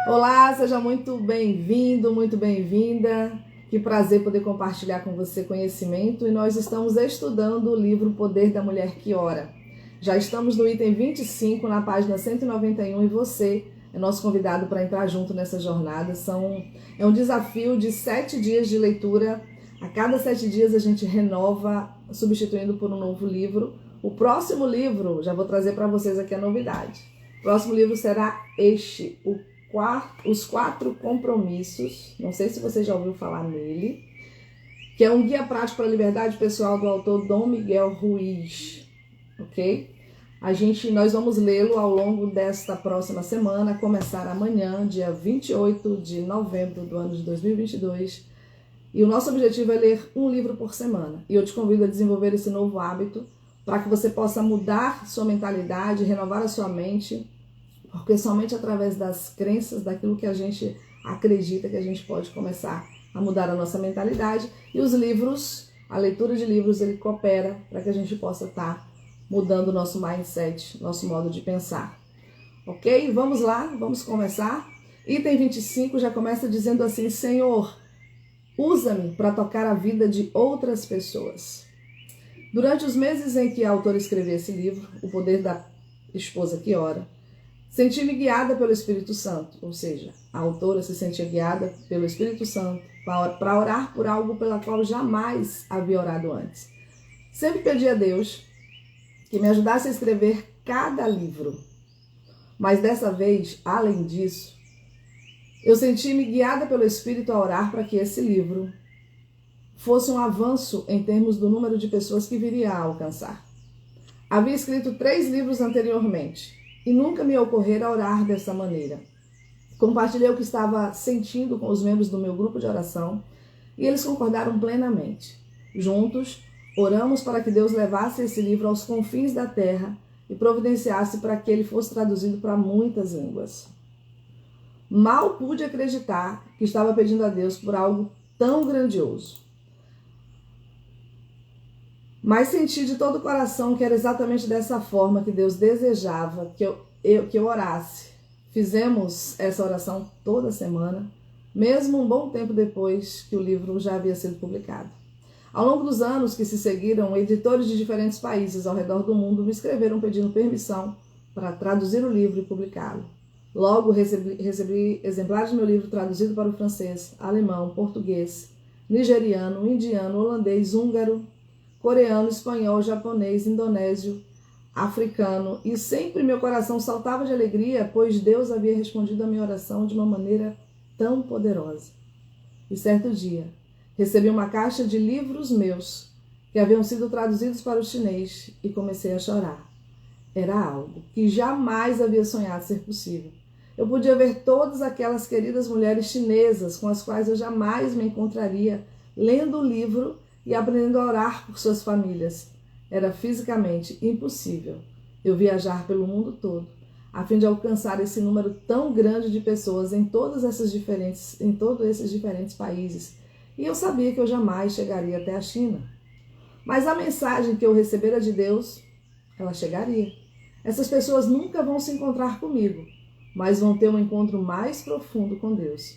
Olá, seja muito bem-vindo, muito bem-vinda. Que prazer poder compartilhar com você conhecimento. E nós estamos estudando o livro O Poder da Mulher que Ora. Já estamos no item 25, na página 191, e você é nosso convidado para entrar junto nessa jornada. É um desafio de 7 dias de leitura. A cada 7 dias a gente renova, substituindo por um novo livro. O próximo livro, já vou trazer para vocês aqui a novidade. O próximo livro será Os 4 Compromissos. Não sei se você já ouviu falar nele, que é um guia prático para a liberdade pessoal do autor Dom Miguel Ruiz, ok? Nós vamos lê-lo ao longo desta próxima semana, começar amanhã, dia 28 de novembro do ano de 2022. E o nosso objetivo é ler um livro por semana. E eu te convido a desenvolver esse novo hábito para que você possa mudar sua mentalidade, renovar a sua mente, porque somente através das crenças, daquilo que a gente acredita, que a gente pode começar a mudar a nossa mentalidade. E os livros, a leitura de livros, ele coopera para que a gente possa estar mudando o nosso mindset, nosso modo de pensar. Ok? Vamos lá, vamos começar. Item 25 já começa dizendo assim: Senhor, usa-me para tocar a vida de outras pessoas. Durante os meses em que a autora escreveu esse livro, O Poder da Esposa que Ora, senti-me guiada pelo Espírito Santo, ou seja, a autora se sentia guiada pelo Espírito Santo para orar por algo pela qual jamais havia orado antes. Sempre pedi a Deus que me ajudasse a escrever cada livro. Mas dessa vez, além disso, eu senti-me guiada pelo Espírito a orar para que esse livro fosse um avanço em termos do número de pessoas que viria a alcançar. Havia escrito 3 livros anteriormente e nunca me ocorrera orar dessa maneira. Compartilhei o que estava sentindo com os membros do meu grupo de oração e eles concordaram plenamente. Juntos, oramos para que Deus levasse esse livro aos confins da terra e providenciasse para que ele fosse traduzido para muitas línguas. Mal pude acreditar que estava pedindo a Deus por algo tão grandioso. Mas senti de todo o coração que era exatamente dessa forma que Deus desejava que eu orasse. Fizemos essa oração toda semana, mesmo um bom tempo depois que o livro já havia sido publicado. Ao longo dos anos que se seguiram, editores de diferentes países ao redor do mundo me escreveram pedindo permissão para traduzir o livro e publicá-lo. Logo recebi exemplares de meu livro traduzido para o francês, alemão, português, nigeriano, indiano, holandês, húngaro, coreano, espanhol, japonês, indonésio, africano, e sempre meu coração saltava de alegria, pois Deus havia respondido a minha oração de uma maneira tão poderosa. E certo dia, recebi uma caixa de livros meus, que haviam sido traduzidos para o chinês, e comecei a chorar. Era algo que jamais havia sonhado ser possível. Eu podia ver todas aquelas queridas mulheres chinesas com as quais eu jamais me encontraria, lendo o livro e aprendendo a orar por suas famílias. Era fisicamente impossível eu viajar pelo mundo todo, a fim de alcançar esse número tão grande de pessoas em todos esses diferentes países. E eu sabia que eu jamais chegaria até a China. Mas a mensagem que eu recebera de Deus, ela chegaria. Essas pessoas nunca vão se encontrar comigo, mas vão ter um encontro mais profundo com Deus.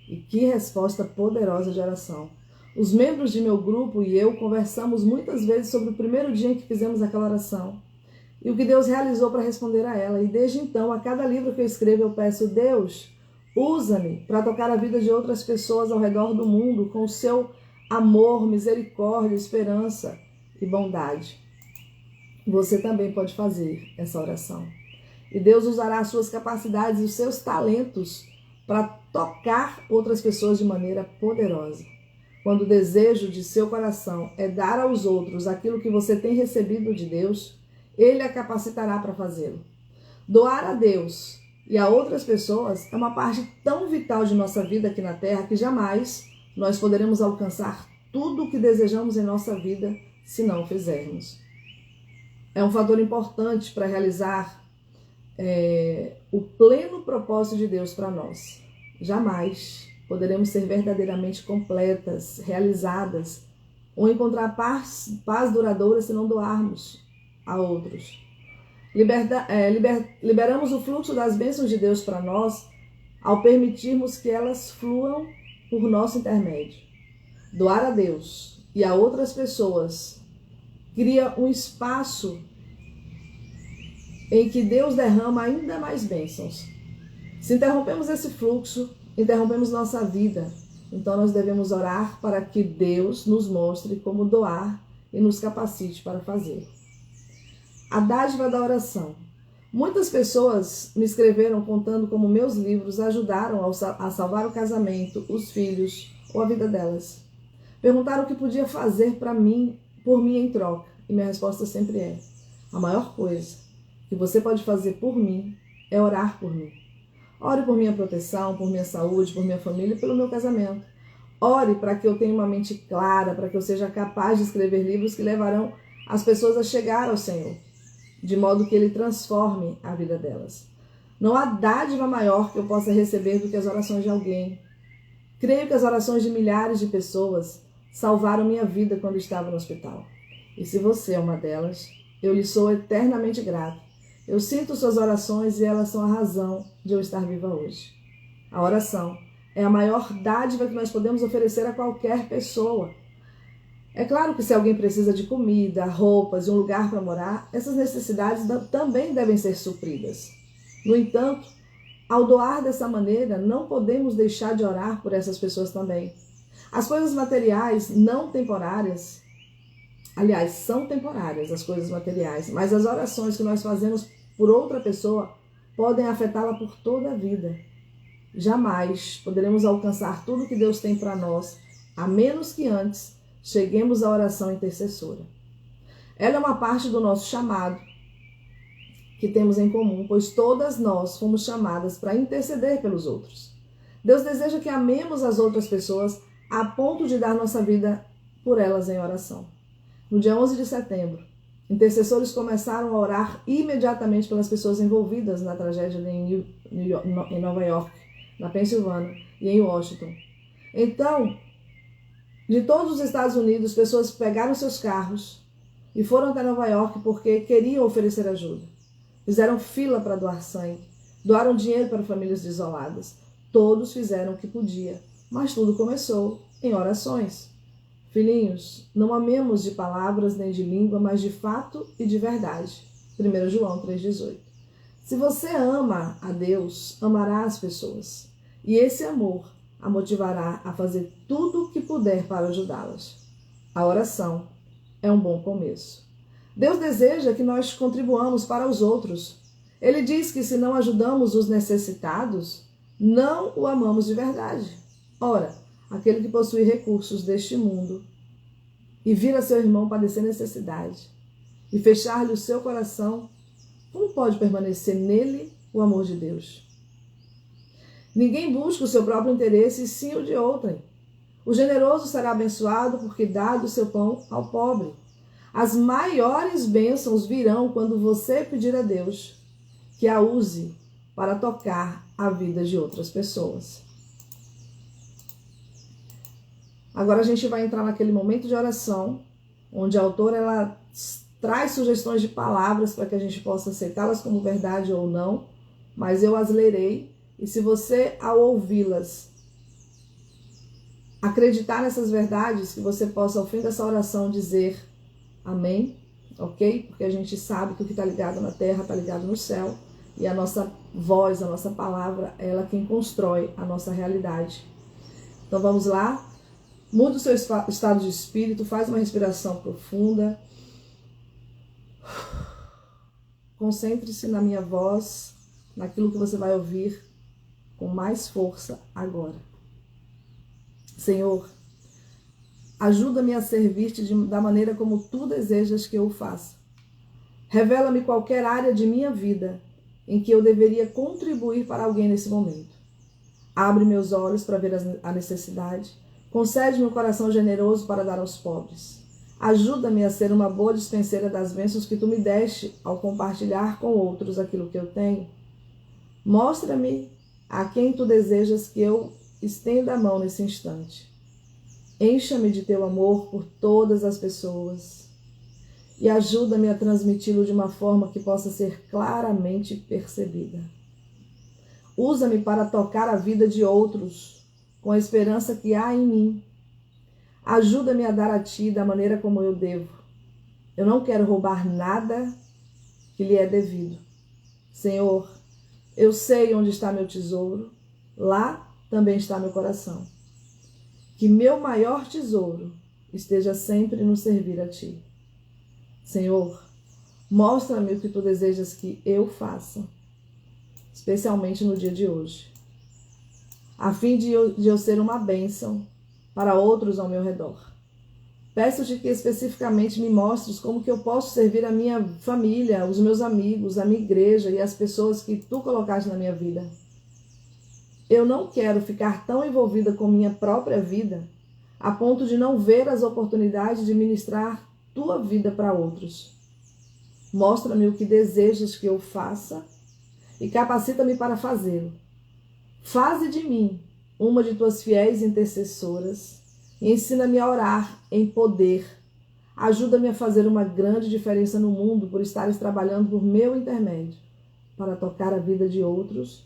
E que resposta poderosa de oração! Os membros de meu grupo e eu conversamos muitas vezes sobre o primeiro dia em que fizemos aquela oração e o que Deus realizou para responder a ela. E desde então, a cada livro que eu escrevo, eu peço: Deus, usa-me para tocar a vida de outras pessoas ao redor do mundo com o seu amor, misericórdia, esperança e bondade. Você também pode fazer essa oração. E Deus usará as suas capacidades e os seus talentos para tocar outras pessoas de maneira poderosa. Quando o desejo de seu coração é dar aos outros aquilo que você tem recebido de Deus, Ele a capacitará para fazê-lo. Doar a Deus e a outras pessoas é uma parte tão vital de nossa vida aqui na Terra que jamais nós poderemos alcançar tudo o que desejamos em nossa vida se não o fizermos. É um fator importante para realizar o pleno propósito de Deus para nós. Jamais poderemos ser verdadeiramente completas, realizadas, ou encontrar paz duradoura se não doarmos a outros. Liberamos o fluxo das bênçãos de Deus para nós ao permitirmos que elas fluam por nosso intermédio. Doar a Deus e a outras pessoas cria um espaço em que Deus derrama ainda mais bênçãos. Se interrompemos esse fluxo, interrompemos nossa vida. Então nós devemos orar para que Deus nos mostre como doar e nos capacite para fazer. A dádiva da oração. Muitas pessoas me escreveram contando como meus livros ajudaram a salvar o casamento, os filhos ou a vida delas. Perguntaram o que podia fazer por mim em troca. E minha resposta sempre é: a maior coisa que você pode fazer por mim é orar por mim. Ore por minha proteção, por minha saúde, por minha família e pelo meu casamento. Ore para que eu tenha uma mente clara, para que eu seja capaz de escrever livros que levarão as pessoas a chegar ao Senhor, de modo que Ele transforme a vida delas. Não há dádiva maior que eu possa receber do que as orações de alguém. Creio que as orações de milhares de pessoas salvaram minha vida quando estava no hospital. E se você é uma delas, eu lhe sou eternamente grato. Eu sinto suas orações e elas são a razão de eu estar viva hoje. A oração é a maior dádiva que nós podemos oferecer a qualquer pessoa. É claro que se alguém precisa de comida, roupas e um lugar para morar, essas necessidades também devem ser supridas. No entanto, ao doar dessa maneira, não podemos deixar de orar por essas pessoas também. As coisas materiais não temporárias, aliás, são temporárias as coisas materiais, mas as orações que nós fazemos por outra pessoa podem afetá-la por toda a vida. Jamais poderemos alcançar tudo que Deus tem para nós, a menos que antes cheguemos à oração intercessora. Ela é uma parte do nosso chamado que temos em comum, pois todas nós fomos chamadas para interceder pelos outros. Deus deseja que amemos as outras pessoas a ponto de dar nossa vida por elas em oração. No dia 11 de setembro, intercessores começaram a orar imediatamente pelas pessoas envolvidas na tragédia em Nova York, na Pensilvânia e em Washington. Então, de todos os Estados Unidos, pessoas pegaram seus carros e foram até Nova York porque queriam oferecer ajuda. Fizeram fila para doar sangue, doaram dinheiro para famílias desoladas. Todos fizeram o que podia, mas tudo começou em orações. Filhinhos, não amemos de palavras nem de língua, mas de fato e de verdade. 1 João 3,18. Se você ama a Deus, amará as pessoas. E esse amor a motivará a fazer tudo o que puder para ajudá-las. A oração é um bom começo. Deus deseja que nós contribuamos para os outros. Ele diz que se não ajudamos os necessitados, não o amamos de verdade. Ora, aquele que possui recursos deste mundo e vira seu irmão padecer necessidade e fechar-lhe o seu coração, como pode permanecer nele o amor de Deus? Ninguém busca o seu próprio interesse, e sim o de outrem. O generoso será abençoado porque dá do seu pão ao pobre. As maiores bênçãos virão quando você pedir a Deus que a use para tocar a vida de outras pessoas. Agora a gente vai entrar naquele momento de oração, onde a autora ela traz sugestões de palavras para que a gente possa aceitá-las como verdade ou não, mas eu as lerei, e se você, ao ouvi-las, acreditar nessas verdades, que você possa, ao fim dessa oração, dizer amém, ok? Porque a gente sabe que o que está ligado na terra está ligado no céu, e a nossa voz, a nossa palavra, é ela quem constrói a nossa realidade. Então vamos lá? Muda o seu estado de espírito, faz uma respiração profunda. Concentre-se na minha voz, naquilo que você vai ouvir com mais força agora. Senhor, ajuda-me a servir-te da maneira como tu desejas que eu o faça. Revela-me qualquer área de minha vida em que eu deveria contribuir para alguém nesse momento. Abre meus olhos para ver a necessidade. Concede-me um coração generoso para dar aos pobres. Ajuda-me a ser uma boa dispenseira das bênçãos que tu me deste ao compartilhar com outros aquilo que eu tenho. Mostra-me a quem tu desejas que eu estenda a mão nesse instante. Encha-me de teu amor por todas as pessoas e ajuda-me a transmiti-lo de uma forma que possa ser claramente percebida. Usa-me para tocar a vida de outros com a esperança que há em mim. Ajuda-me a dar a Ti da maneira como eu devo. Eu não quero roubar nada que lhe é devido. Senhor, eu sei onde está meu tesouro, lá também está meu coração. Que meu maior tesouro esteja sempre no servir a Ti. Senhor, mostra-me o que Tu desejas que eu faça, especialmente no dia de hoje, a fim de eu ser uma bênção para outros ao meu redor. Peço-te que especificamente me mostres como que eu posso servir a minha família, os meus amigos, a minha igreja e as pessoas que Tu colocaste na minha vida. Eu não quero ficar tão envolvida com minha própria vida a ponto de não ver as oportunidades de ministrar Tua vida para outros. Mostra-me o que desejas que eu faça e capacita-me para fazê-lo. Faze de mim uma de Tuas fiéis intercessoras e ensina-me a orar em poder. Ajuda-me a fazer uma grande diferença no mundo por estares trabalhando por meu intermédio, para tocar a vida de outros,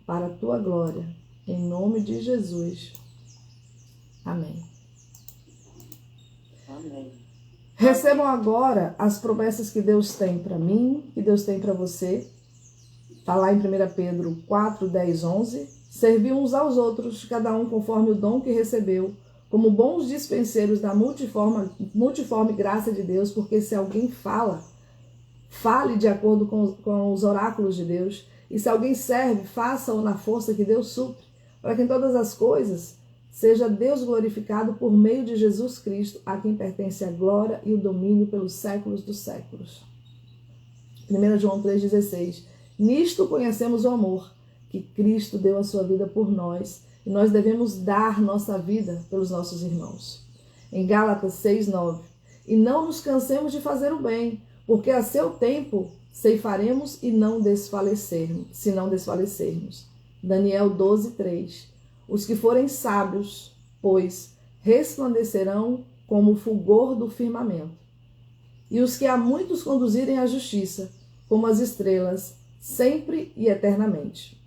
para a Tua glória. Em nome de Jesus. Amém. Amém. Recebam agora as promessas que Deus tem para mim, que Deus tem para você. Está lá em 1 Pedro 4, 10, 11. Servir uns aos outros, cada um conforme o dom que recebeu, como bons dispenseiros da multiforme graça de Deus, porque se alguém fale de acordo com os oráculos de Deus, e se alguém serve, faça-o na força que Deus supre, para que em todas as coisas seja Deus glorificado por meio de Jesus Cristo, a quem pertence a glória e o domínio pelos séculos dos séculos. 1 João 3,16. Nisto conhecemos o amor, que Cristo deu a sua vida por nós, e nós devemos dar nossa vida pelos nossos irmãos. Em Gálatas 6,9. E não nos cansemos de fazer o bem, porque a seu tempo ceifaremos e não desfalecermos, se não desfalecermos. Daniel 12,3. Os que forem sábios, pois, resplandecerão como o fulgor do firmamento. E os que a muitos conduzirem à justiça, como as estrelas, sempre e eternamente.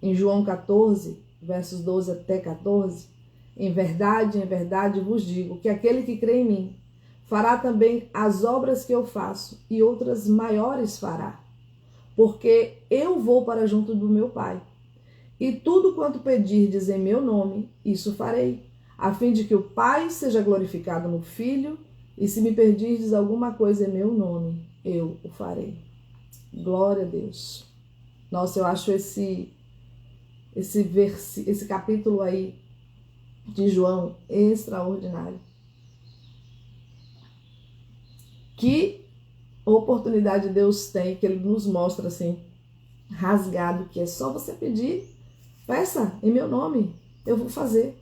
Em João 14, versos 12 até 14, em verdade vos digo que aquele que crê em mim fará também as obras que eu faço e outras maiores fará, porque eu vou para junto do meu Pai. E tudo quanto pedirdes em meu nome, isso farei, a fim de que o Pai seja glorificado no Filho, e se me pedirdes alguma coisa em meu nome, eu o farei. Glória a Deus. Nossa, eu acho esse capítulo aí de João extraordinário. Que oportunidade Deus tem, que Ele nos mostra assim, rasgado, que é só você pedir, peça em meu nome, eu vou fazer.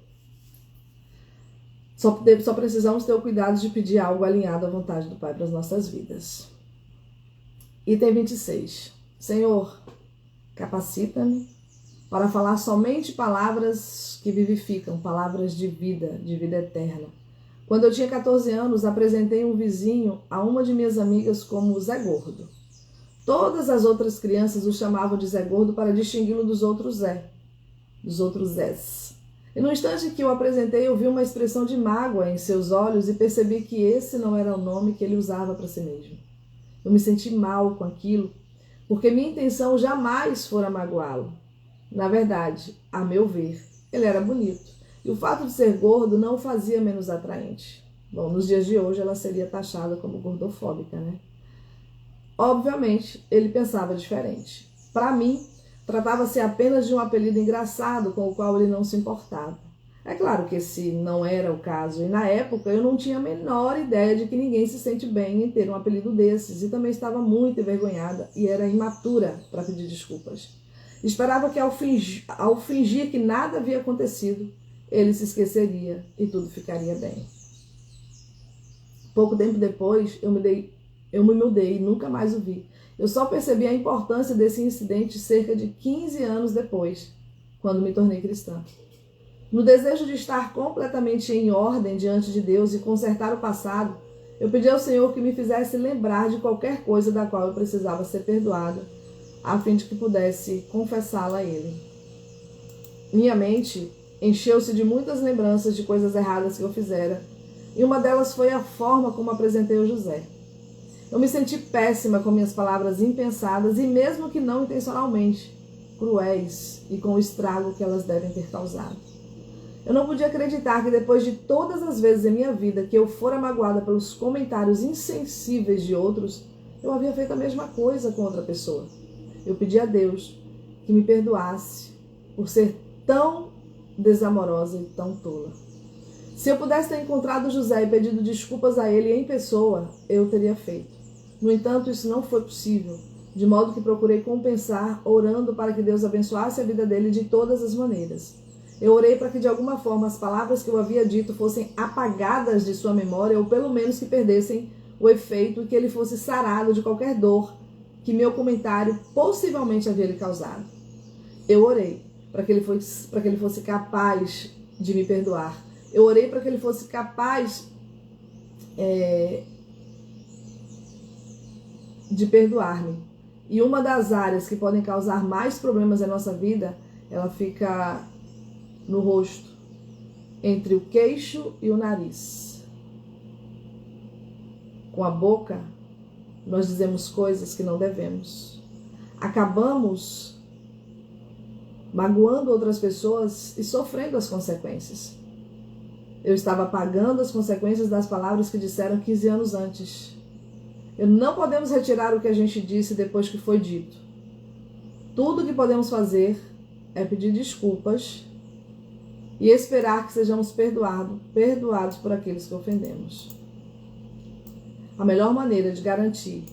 Só precisamos ter o cuidado de pedir algo alinhado à vontade do Pai para as nossas vidas. Item 26. Senhor, capacita-me para falar somente palavras que vivificam, palavras de vida eterna. Quando eu tinha 14 anos, apresentei um vizinho a uma de minhas amigas como Zé Gordo. Todas as outras crianças o chamavam de Zé Gordo para distingui-lo dos outros Zés. E no instante que o apresentei, eu vi uma expressão de mágoa em seus olhos e percebi que esse não era o nome que ele usava para si mesmo. Eu me senti mal com aquilo, porque minha intenção jamais fora magoá-lo. Na verdade, a meu ver, ele era bonito. E o fato de ser gordo não o fazia menos atraente. Bom, nos dias de hoje ela seria taxada como gordofóbica, né? Obviamente, ele pensava diferente. Para mim, tratava-se apenas de um apelido engraçado com o qual ele não se importava. É claro que esse não era o caso, e na época eu não tinha a menor ideia de que ninguém se sente bem em ter um apelido desses, e também estava muito envergonhada e era imatura para pedir desculpas. Esperava que ao fingir que nada havia acontecido, ele se esqueceria e tudo ficaria bem. Pouco tempo depois, eu me mudei e nunca mais o vi. Eu só percebi a importância desse incidente cerca de 15 anos depois, quando me tornei cristã. No desejo de estar completamente em ordem diante de Deus e consertar o passado, eu pedi ao Senhor que me fizesse lembrar de qualquer coisa da qual eu precisava ser perdoada, a fim de que pudesse confessá-la a Ele. Minha mente encheu-se de muitas lembranças de coisas erradas que eu fizera, e uma delas foi a forma como apresentei o José. Eu me senti péssima com minhas palavras impensadas e, mesmo que não intencionalmente, cruéis e com o estrago que elas devem ter causado. Eu não podia acreditar que depois de todas as vezes em minha vida que eu fora magoada pelos comentários insensíveis de outros, eu havia feito a mesma coisa com outra pessoa. Eu pedi a Deus que me perdoasse por ser tão desamorosa e tão tola. Se eu pudesse ter encontrado José e pedido desculpas a ele em pessoa, eu teria feito. No entanto, isso não foi possível, de modo que procurei compensar orando para que Deus abençoasse a vida dele de todas as maneiras. Eu orei para que de alguma forma as palavras que eu havia dito fossem apagadas de sua memória ou pelo menos que perdessem o efeito e que ele fosse sarado de qualquer dor que meu comentário possivelmente havia lhe causado. Eu orei para que ele fosse capaz de me perdoar. Eu orei para que ele fosse capaz de perdoar-me. E uma das áreas que podem causar mais problemas na nossa vida, ela fica no rosto, entre o queixo e o nariz. Com a boca, nós dizemos coisas que não devemos. Acabamos magoando outras pessoas e sofrendo as consequências. Eu estava pagando as consequências das palavras que disseram 15 anos antes. Não podemos retirar o que a gente disse depois que foi dito. Tudo que podemos fazer é pedir desculpas e esperar que sejamos perdoados por aqueles que ofendemos. A melhor maneira de garantir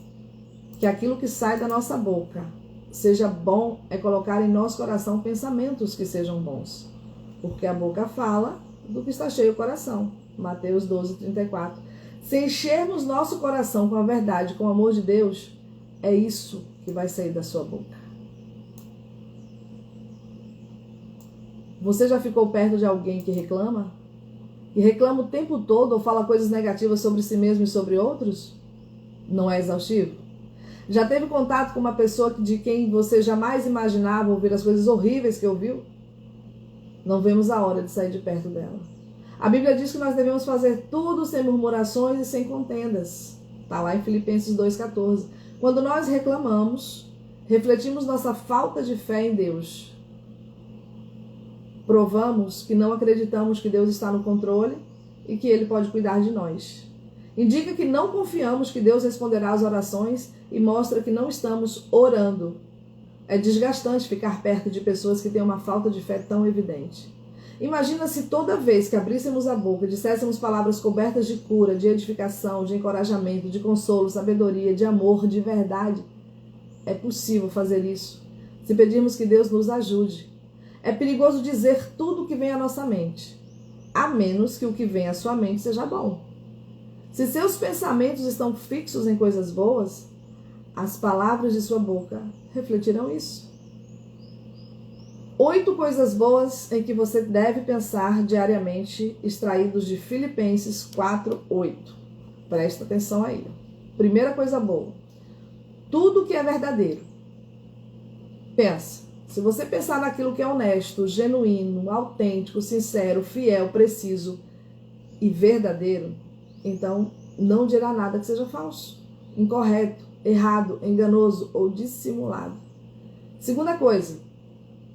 que aquilo que sai da nossa boca seja bom é colocar em nosso coração pensamentos que sejam bons. Porque a boca fala do que está cheio o coração. Mateus 12:34. Se enchermos nosso coração com a verdade, com o amor de Deus, é isso que vai sair da sua boca. Você já ficou perto de alguém que reclama? E reclama o tempo todo ou fala coisas negativas sobre si mesmo e sobre outros? Não é exaustivo? Já teve contato com uma pessoa de quem você jamais imaginava ouvir as coisas horríveis que ouviu? Não vemos a hora de sair de perto dela. A Bíblia diz que nós devemos fazer tudo sem murmurações e sem contendas. Está lá em Filipenses 2,14. Quando nós reclamamos, refletimos nossa falta de fé em Deus. Provamos que não acreditamos que Deus está no controle e que Ele pode cuidar de nós. Indica que não confiamos que Deus responderá às orações e mostra que não estamos orando. É desgastante ficar perto de pessoas que têm uma falta de fé tão evidente. Imagina se toda vez que abríssemos a boca e disséssemos palavras cobertas de cura, de edificação, de encorajamento, de consolo, sabedoria, de amor, de verdade. É possível fazer isso se pedirmos que Deus nos ajude. É perigoso dizer tudo o que vem à nossa mente, a menos que o que vem à sua mente seja bom. Se seus pensamentos estão fixos em coisas boas, as palavras de sua boca refletirão isso. 8 coisas boas em que você deve pensar diariamente, extraídos de Filipenses 4:8. Presta atenção aí. Primeira coisa boa. Tudo que é verdadeiro. Pensa. Se você pensar naquilo que é honesto, genuíno, autêntico, sincero, fiel, preciso e verdadeiro, então não dirá nada que seja falso, incorreto, errado, enganoso ou dissimulado. Segunda coisa,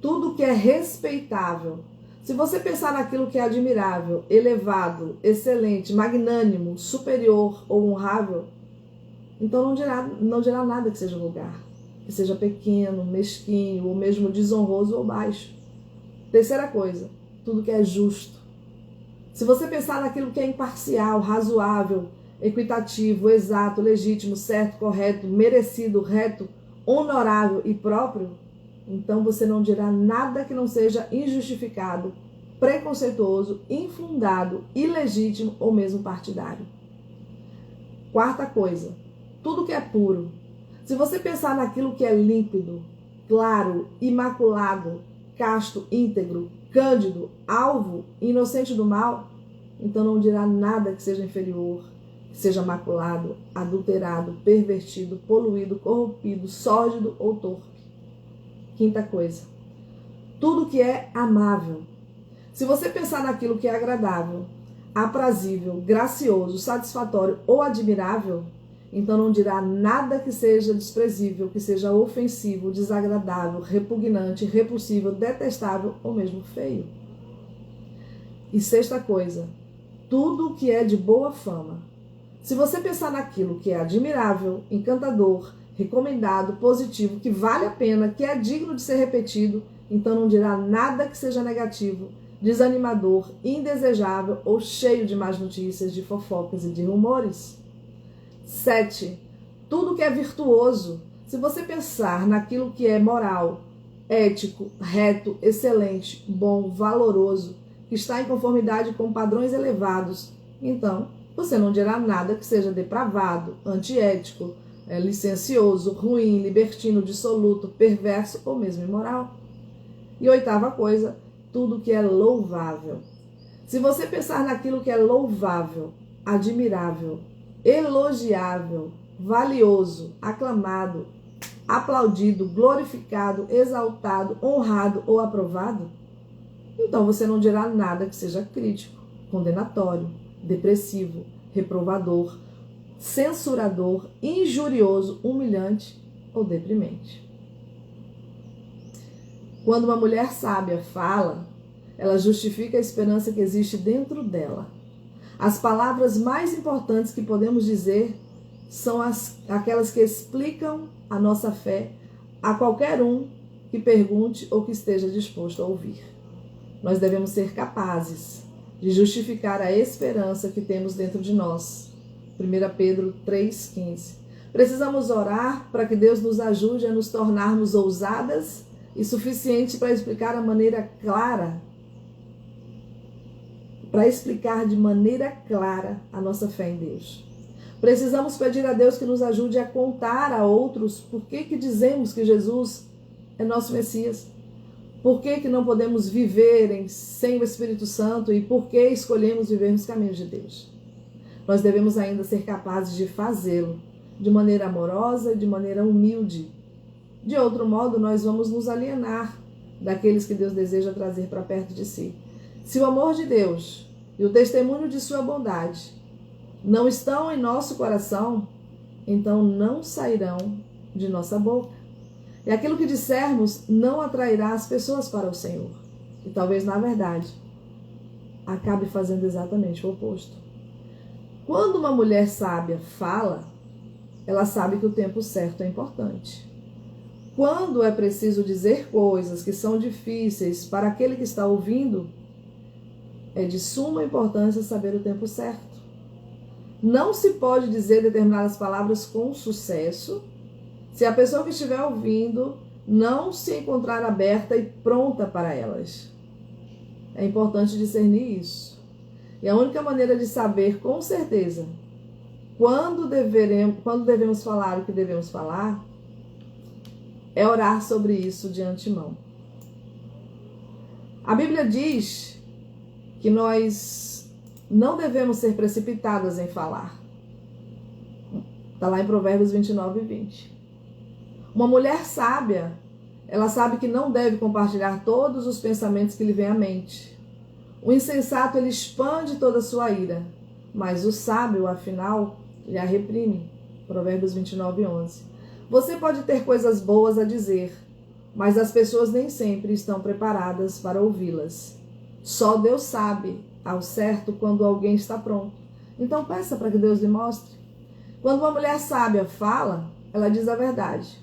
tudo que é respeitável. Se você pensar naquilo que é admirável, elevado, excelente, magnânimo, superior ou honrável, então não dirá nada que seja vulgar, que seja pequeno, mesquinho ou mesmo desonroso ou baixo. Terceira coisa, tudo que é justo. Se você pensar naquilo que é imparcial, razoável, equitativo, exato, legítimo, certo, correto, merecido, reto, honorável e próprio, então você não dirá nada que não seja injustificado, preconceituoso, infundado, ilegítimo ou mesmo partidário. Quarta coisa, tudo que é puro. Se você pensar naquilo que é límpido, claro, imaculado, casto, íntegro, cândido, alvo, inocente do mal, então não dirá nada que seja inferior, que seja maculado, adulterado, pervertido, poluído, corrompido, sórdido ou torpe. Quinta coisa, tudo que é amável. Se você pensar naquilo que é agradável, aprazível, gracioso, satisfatório ou admirável, então não dirá nada que seja desprezível, que seja ofensivo, desagradável, repugnante, repulsivo, detestável ou mesmo feio. E sexta coisa, tudo que é de boa fama. Se você pensar naquilo que é admirável, encantador, recomendado, positivo, que vale a pena, que é digno de ser repetido, então não dirá nada que seja negativo, desanimador, indesejável ou cheio de más notícias, de fofocas e de rumores. 7. Tudo que é virtuoso. Se você pensar naquilo que é moral, ético, reto, excelente, bom, valoroso, que está em conformidade com padrões elevados, então você não dirá nada que seja depravado, antiético, licencioso, ruim, libertino, dissoluto, perverso ou mesmo imoral. E oitava coisa, tudo que é louvável. Se você pensar naquilo que é louvável, admirável, elogiável, valioso, aclamado, aplaudido, glorificado, exaltado, honrado ou aprovado, então você não dirá nada que seja crítico, condenatório, depressivo, reprovador, censurador, injurioso, humilhante ou deprimente. Quando uma mulher sábia fala, ela justifica a esperança que existe dentro dela. As palavras mais importantes que podemos dizer são aquelas que explicam a nossa fé a qualquer um que pergunte ou que esteja disposto a ouvir. Nós devemos ser capazes de justificar a esperança que temos dentro de nós. 1 Pedro 3,15. Precisamos orar para que Deus nos ajude a nos tornarmos ousadas e suficiente para explicar de maneira clara a nossa fé em Deus. Precisamos pedir a Deus que nos ajude a contar a outros por que dizemos que Jesus é nosso Messias. Por que não podemos viver sem o Espírito Santo e por que escolhemos viver nos caminhos de Deus. Nós devemos ainda ser capazes de fazê-lo de maneira amorosa e de maneira humilde. De outro modo, nós vamos nos alienar daqueles que Deus deseja trazer para perto de si. Se o amor de Deus e o testemunho de sua bondade não estão em nosso coração, então não sairão de nossa boca. E aquilo que dissermos não atrairá as pessoas para o Senhor. E talvez, na verdade, acabe fazendo exatamente o oposto. Quando uma mulher sábia fala, ela sabe que o tempo certo é importante. Quando é preciso dizer coisas que são difíceis para aquele que está ouvindo, é de suma importância saber o tempo certo. Não se pode dizer determinadas palavras com sucesso se a pessoa que estiver ouvindo não se encontrar aberta e pronta para elas. É importante discernir isso. E a única maneira de saber com certeza quando devemos falar o que devemos falar é orar sobre isso de antemão. A Bíblia diz que nós não devemos ser precipitadas em falar. Está lá em Provérbios 29 e 20. Uma mulher sábia, ela sabe que não deve compartilhar todos os pensamentos que lhe vêm à mente. O insensato, ele expande toda a sua ira, mas o sábio, afinal, lhe a reprime. Provérbios 29 e 11. Você pode ter coisas boas a dizer, mas as pessoas nem sempre estão preparadas para ouvi-las. Só Deus sabe ao certo quando alguém está pronto. Então peça para que Deus lhe mostre. Quando uma mulher sábia fala, ela diz a verdade.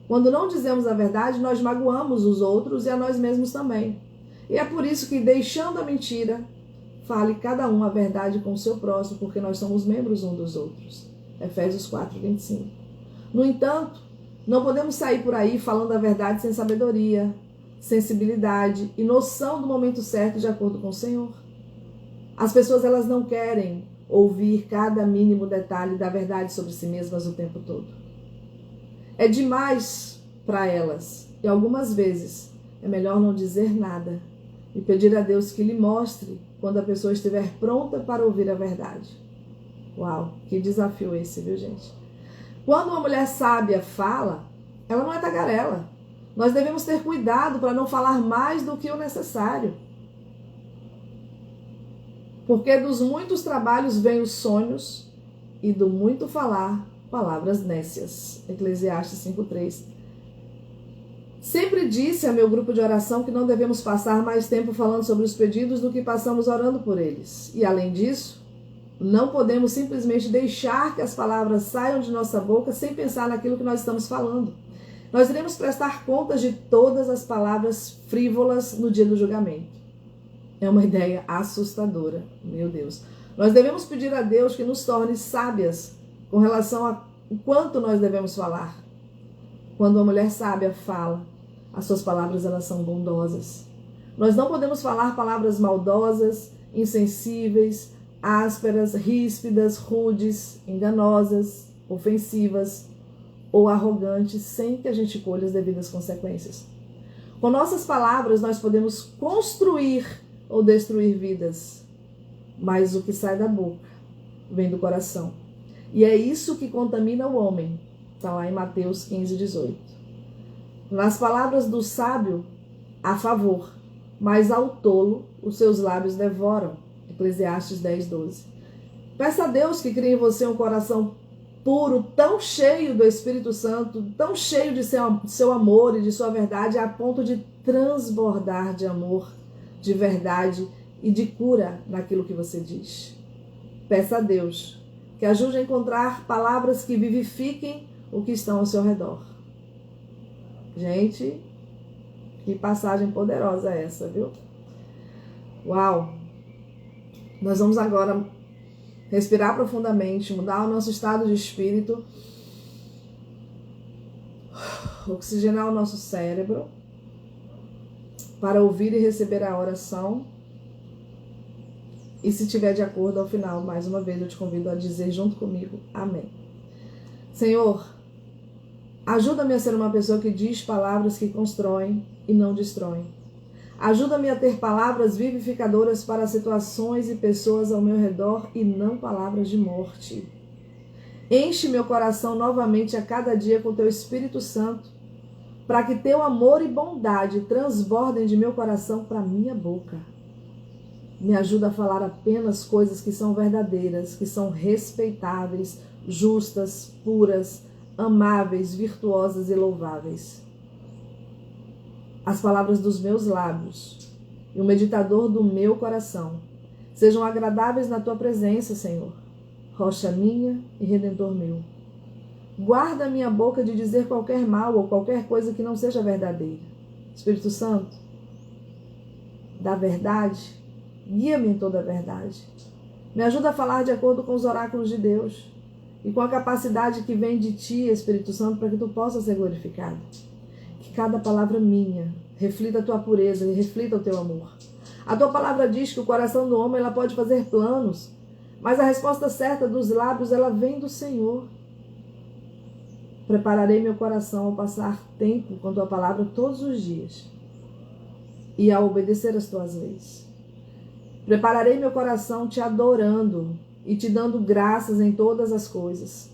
Quando não dizemos a verdade, nós magoamos os outros e a nós mesmos também. E é por isso que, deixando a mentira, fale cada um a verdade com o seu próximo, porque nós somos membros uns dos outros. Efésios 4, 25. No entanto, não podemos sair por aí falando a verdade sem sabedoria, sensibilidade e noção do momento certo de acordo com o Senhor. As pessoas, elas não querem ouvir cada mínimo detalhe da verdade sobre si mesmas o tempo todo. É demais para elas e algumas vezes é melhor não dizer nada e pedir a Deus que lhe mostre quando a pessoa estiver pronta para ouvir a verdade. Uau, que desafio esse, viu, gente? Quando uma mulher sábia fala, ela não é tagarela. Nós devemos ter cuidado para não falar mais do que o necessário. Porque dos muitos trabalhos vêm os sonhos e do muito falar, palavras nécias. Eclesiastes 5:3. Sempre disse a meu grupo de oração que não devemos passar mais tempo falando sobre os pedidos do que passamos orando por eles. E além disso, não podemos simplesmente deixar que as palavras saiam de nossa boca sem pensar naquilo que nós estamos falando. Nós iremos prestar contas de todas as palavras frívolas no dia do julgamento. É uma ideia assustadora, meu Deus. Nós devemos pedir a Deus que nos torne sábias com relação a o quanto nós devemos falar. Quando uma mulher sábia fala, as suas palavras elas são bondosas. Nós não podemos falar palavras maldosas, insensíveis, ásperas, ríspidas, rudes, enganosas, ofensivas ou arrogantes sem que a gente colhe as devidas consequências. Com nossas palavras nós podemos construir ou destruir vidas, mas o que sai da boca vem do coração. E é isso que contamina o homem. Está lá em Mateus 15:18. Nas palavras do sábio, há favor, mas ao tolo os seus lábios devoram. Eclesiastes 10:12. Peça a Deus que crie em você um coração puro, tão cheio do Espírito Santo, tão cheio de seu amor e de sua verdade, a ponto de transbordar de amor, de verdade e de cura naquilo que você diz. Peça a Deus que ajude a encontrar palavras que vivifiquem o que estão ao seu redor. Gente, que passagem poderosa é essa, viu? Uau! Nós vamos agora respirar profundamente, mudar o nosso estado de espírito, oxigenar o nosso cérebro para ouvir e receber a oração. E se tiver de acordo, ao final, mais uma vez eu te convido a dizer junto comigo, amém. Senhor, ajuda-me a ser uma pessoa que diz palavras que constroem e não destroem. Ajuda-me a ter palavras vivificadoras para situações e pessoas ao meu redor e não palavras de morte. Enche meu coração novamente a cada dia com teu Espírito Santo, para que teu amor e bondade transbordem de meu coração para minha boca. Me ajuda a falar apenas coisas que são verdadeiras, que são respeitáveis, justas, puras, amáveis, virtuosas e louváveis. As palavras dos meus lábios e o meditador do meu coração sejam agradáveis na tua presença, Senhor, rocha minha e redentor meu. Guarda a minha boca de dizer qualquer mal ou qualquer coisa que não seja verdadeira. Espírito Santo, da verdade, guia-me em toda a verdade. Me ajuda a falar de acordo com os oráculos de Deus e com a capacidade que vem de ti, Espírito Santo, para que tu possas ser glorificado. Que cada palavra minha reflita a tua pureza e reflita o teu amor. A tua palavra diz que o coração do homem ela pode fazer planos, mas a resposta certa dos lábios ela vem do Senhor. Prepararei meu coração ao passar tempo com tua palavra todos os dias e ao obedecer as tuas leis. Prepararei meu coração te adorando e te dando graças em todas as coisas.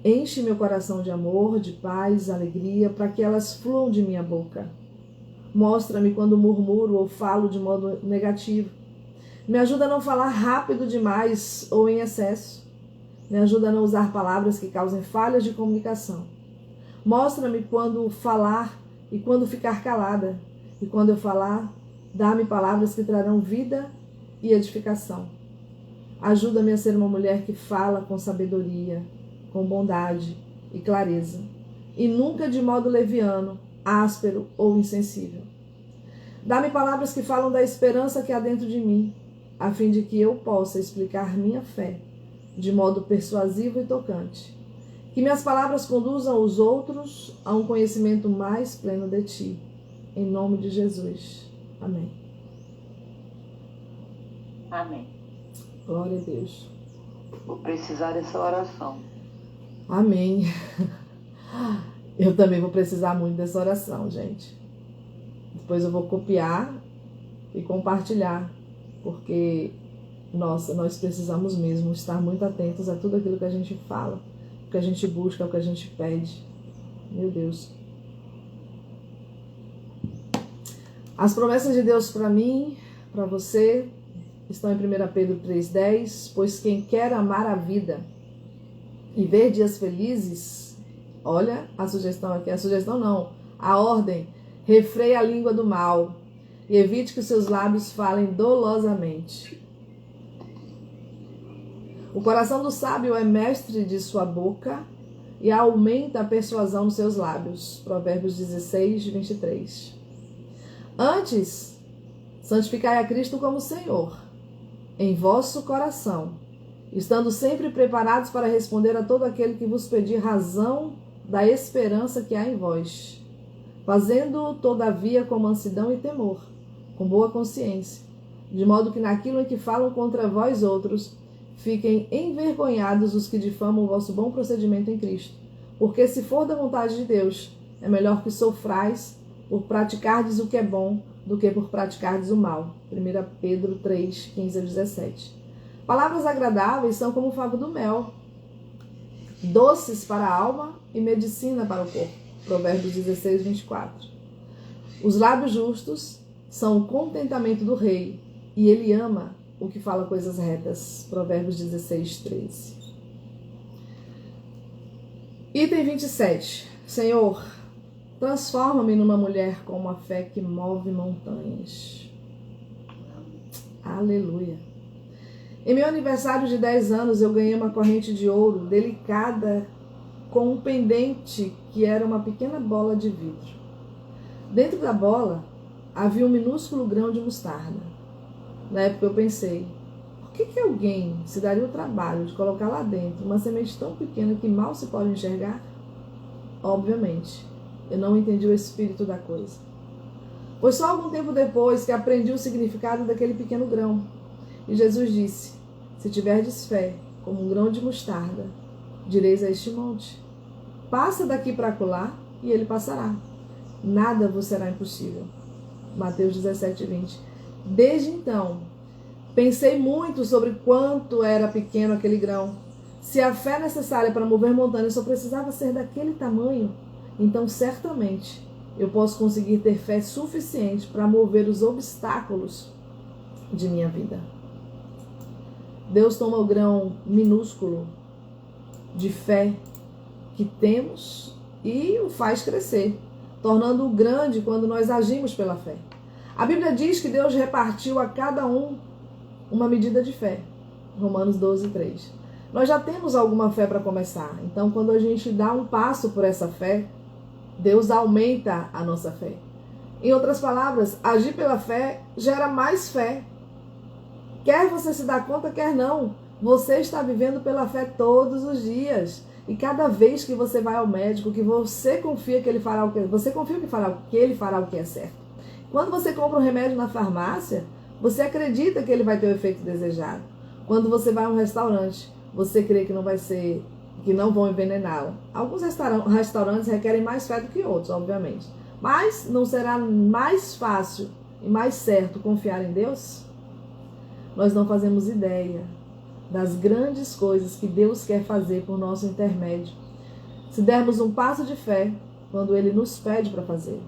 Enche meu coração de amor, de paz, alegria, para que elas fluam de minha boca. Mostra-me quando murmuro ou falo de modo negativo. Me ajuda a não falar rápido demais ou em excesso. Me ajuda a não usar palavras que causem falhas de comunicação. Mostra-me quando falar e quando ficar calada. E quando eu falar, dá-me palavras que trarão vida e edificação. Ajuda-me a ser uma mulher que fala com sabedoria, com bondade e clareza, e nunca de modo leviano, áspero ou insensível. Dá-me palavras que falam da esperança que há dentro de mim, a fim de que eu possa explicar minha fé de modo persuasivo e tocante. Que minhas palavras conduzam os outros a um conhecimento mais pleno de ti. Em nome de Jesus. Amém. Amém. Glória a Deus. Vou precisar dessa oração. Amém. Eu também vou precisar muito dessa oração, gente. Depois eu vou copiar e compartilhar, porque, nossa, nós precisamos mesmo estar muito atentos a tudo aquilo que a gente fala, o que a gente busca, o que a gente pede. Meu Deus. As promessas de Deus para mim, para você, estão em 1 Pedro 3,10. Pois quem quer amar a vida e ver dias felizes, olha a sugestão aqui, a sugestão não, a ordem, refreia a língua do mal e evite que os seus lábios falem dolosamente. O coração do sábio é mestre de sua boca e aumenta a persuasão nos seus lábios. Provérbios 16, 23. Antes, santificai a Cristo como Senhor em vosso coração, estando sempre preparados para responder a todo aquele que vos pedir razão da esperança que há em vós, fazendo todavia com mansidão e temor, com boa consciência, de modo que naquilo em que falam contra vós outros, fiquem envergonhados os que difamam o vosso bom procedimento em Cristo. Porque se for da vontade de Deus, é melhor que sofrais por praticardes o que é bom do que por praticardes o mal. 1 Pedro 3, 15 a 17. Palavras agradáveis são como o favo do mel, doces para a alma e medicina para o corpo. Provérbios 16, 24. Os lábios justos são o contentamento do rei, e ele ama o que fala coisas retas. Provérbios 16, 13. Item 27. Senhor, transforma-me numa mulher com uma fé que move montanhas. Aleluia. Em meu aniversário de 10 anos, eu ganhei uma corrente de ouro delicada com um pendente que era uma pequena bola de vidro. Dentro da bola havia um minúsculo grão de mostarda. Na época eu pensei, por que alguém se daria o trabalho de colocar lá dentro uma semente tão pequena que mal se pode enxergar? Obviamente, eu não entendi o espírito da coisa. Foi só algum tempo depois que aprendi o significado daquele pequeno grão. E Jesus disse, se tiverdes fé como um grão de mostarda, direis a este monte, passa daqui para acolá, e ele passará. Nada vos será impossível. Mateus 17, 20. Desde então, pensei muito sobre quanto era pequeno aquele grão. Se a fé necessária para mover montanhas só precisava ser daquele tamanho, então certamente eu posso conseguir ter fé suficiente para mover os obstáculos de minha vida. Deus toma o grão minúsculo de fé que temos e o faz crescer, tornando-o grande quando nós agimos pela fé. A Bíblia diz que Deus repartiu a cada um uma medida de fé. Romanos 12, 3. Nós já temos alguma fé para começar. Então, quando a gente dá um passo por essa fé, Deus aumenta a nossa fé. Em outras palavras, agir pela fé gera mais fé. Quer você se dar conta, quer não. Você está vivendo pela fé todos os dias. E cada vez que você vai ao médico, que você confia que ele fará o que você confia que ele fará o que é certo. Quando você compra um remédio na farmácia, você acredita que ele vai ter o efeito desejado. Quando você vai a um restaurante, você crê que não vão envenená-la. Alguns restaurantes requerem mais fé do que outros, obviamente. Mas não será mais fácil e mais certo confiar em Deus? Nós não fazemos ideia das grandes coisas que Deus quer fazer por nosso intermédio, se dermos um passo de fé quando Ele nos pede para fazer.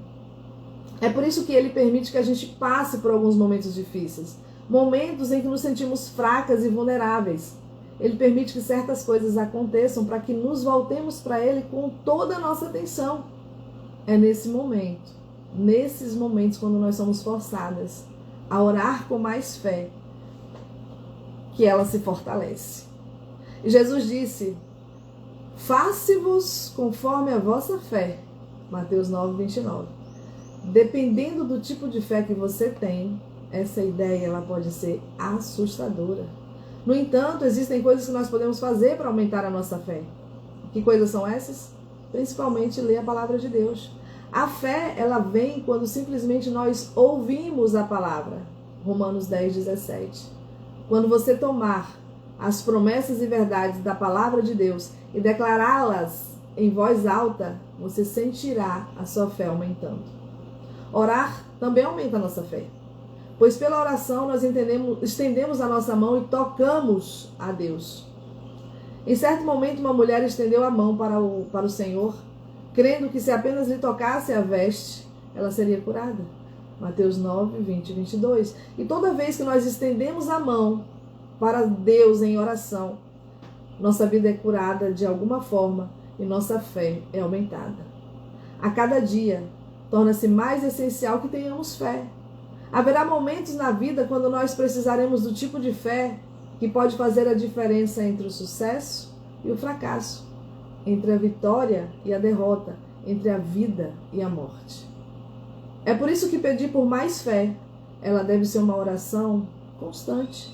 É por isso que Ele permite que a gente passe por alguns momentos difíceis, momentos em que nos sentimos fracas e vulneráveis. Ele permite que certas coisas aconteçam para que nos voltemos para Ele com toda a nossa atenção. É nesses momentos quando nós somos forçadas a orar com mais fé, que ela se fortalece. E Jesus disse, faça-vos conforme a vossa fé. Mateus 9, 29. Dependendo do tipo de fé que você tem, essa ideia ela pode ser assustadora. No entanto, existem coisas que nós podemos fazer para aumentar a nossa fé. Que coisas são essas? Principalmente ler a palavra de Deus. A fé, ela vem quando simplesmente nós ouvimos a palavra. Romanos 10, 17. Quando você tomar as promessas e verdades da palavra de Deus e declará-las em voz alta, você sentirá a sua fé aumentando. Orar também aumenta a nossa fé, pois pela oração nós estendemos a nossa mão e tocamos a Deus. Em certo momento, uma mulher estendeu a mão para o Senhor, crendo que se apenas lhe tocasse a veste, ela seria curada. Mateus 9, 20 e 22. E toda vez que nós estendemos a mão para Deus em oração, nossa vida é curada de alguma forma e nossa fé é aumentada. A cada dia, torna-se mais essencial que tenhamos fé. Haverá momentos na vida quando nós precisaremos do tipo de fé que pode fazer a diferença entre o sucesso e o fracasso, entre a vitória e a derrota, entre a vida e a morte. É por isso que pedir por mais fé, ela deve ser uma oração constante.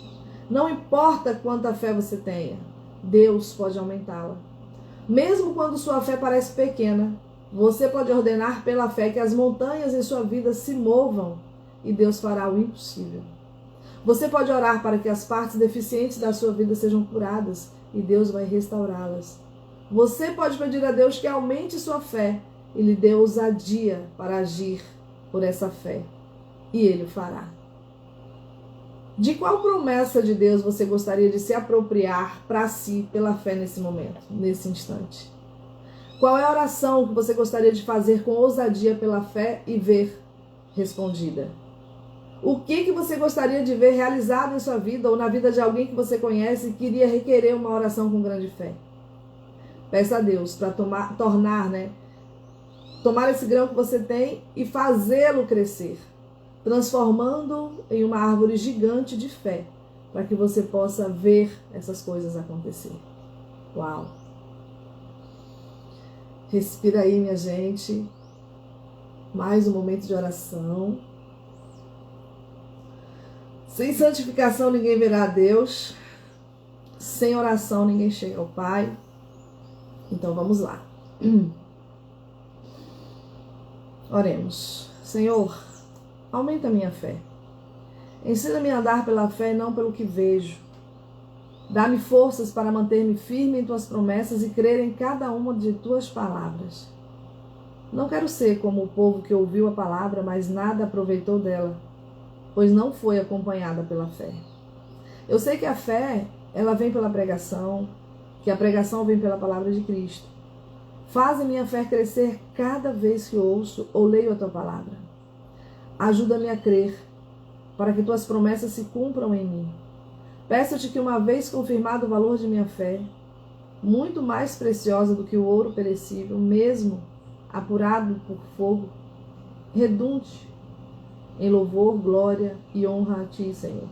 Não importa quanta fé você tenha, Deus pode aumentá-la. Mesmo quando sua fé parece pequena, você pode ordenar pela fé que as montanhas em sua vida se movam e Deus fará o impossível. Você pode orar para que as partes deficientes da sua vida sejam curadas e Deus vai restaurá-las. Você pode pedir a Deus que aumente sua fé e lhe dê ousadia para agir por essa fé, e Ele o fará. De qual promessa de Deus você gostaria de se apropriar para si pela fé nesse momento, nesse instante? Qual é a oração que você gostaria de fazer com ousadia pela fé e ver respondida? O que você gostaria de ver realizado em sua vida ou na vida de alguém que você conhece e queria requerer uma oração com grande fé? Peça a Deus para tomar esse grão que você tem e fazê-lo crescer, transformando em uma árvore gigante de fé, para que você possa ver essas coisas acontecer. Uau! Respira aí, minha gente. Mais um momento de oração. Sem santificação ninguém verá a Deus. Sem oração ninguém chega ao Pai. Então vamos lá. Oremos. Senhor, aumenta a minha fé. Ensina-me a andar pela fé e não pelo que vejo. Dá-me forças para manter-me firme em tuas promessas e crer em cada uma de tuas palavras. Não quero ser como o povo que ouviu a palavra, mas nada aproveitou dela, pois não foi acompanhada pela fé. Eu sei que a fé, ela vem pela pregação, que a pregação vem pela palavra de Cristo. Faz a minha fé crescer cada vez que ouço ou leio a tua palavra. Ajuda-me a crer, para que tuas promessas se cumpram em mim. Peço-te que, uma vez confirmado o valor de minha fé, muito mais preciosa do que o ouro perecível, mesmo apurado por fogo, redunde em louvor, glória e honra a ti, Senhor.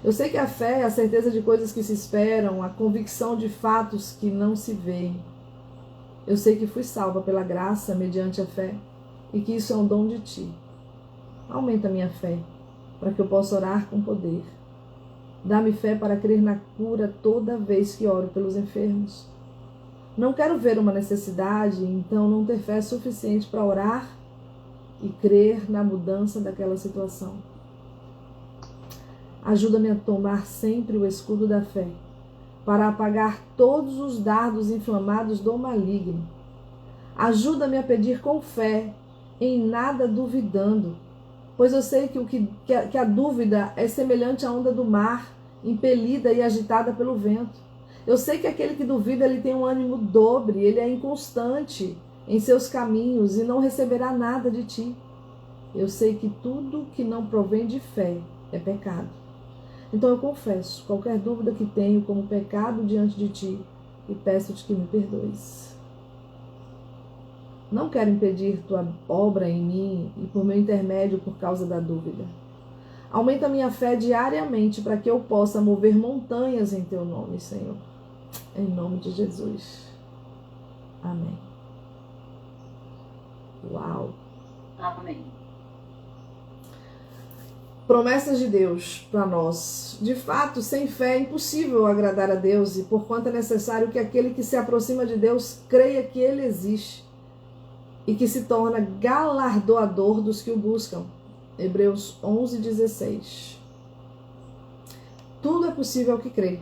Eu sei que a fé é a certeza de coisas que se esperam, a convicção de fatos que não se veem. Eu sei que fui salva pela graça mediante a fé e que isso é um dom de ti. Aumenta a minha fé, para que eu possa orar com poder. Dá-me fé para crer na cura toda vez que oro pelos enfermos. Não quero ver uma necessidade, então não ter fé suficiente para orar e crer na mudança daquela situação. Ajuda-me a tomar sempre o escudo da fé, para apagar todos os dardos inflamados do maligno. Ajuda-me a pedir com fé, em nada duvidando, pois eu sei que a dúvida é semelhante à onda do mar, impelida e agitada pelo vento. Eu sei que aquele que duvida, ele tem um ânimo dobre, ele é inconstante em seus caminhos e não receberá nada de ti. Eu sei que tudo que não provém de fé é pecado. Então eu confesso qualquer dúvida que tenho como pecado diante de ti e peço-te que me perdoes. Não quero impedir tua obra em mim e por meu intermédio por causa da dúvida. Aumenta a minha fé diariamente para que eu possa mover montanhas em teu nome, Senhor. Em nome de Jesus. Amém. Uau. Amém. Promessas de Deus para nós. De fato, sem fé é impossível agradar a Deus e porquanto é necessário que aquele que se aproxima de Deus creia que Ele existe e que se torna galardoador dos que o buscam. Hebreus 11:16. Tudo é possível ao que crê.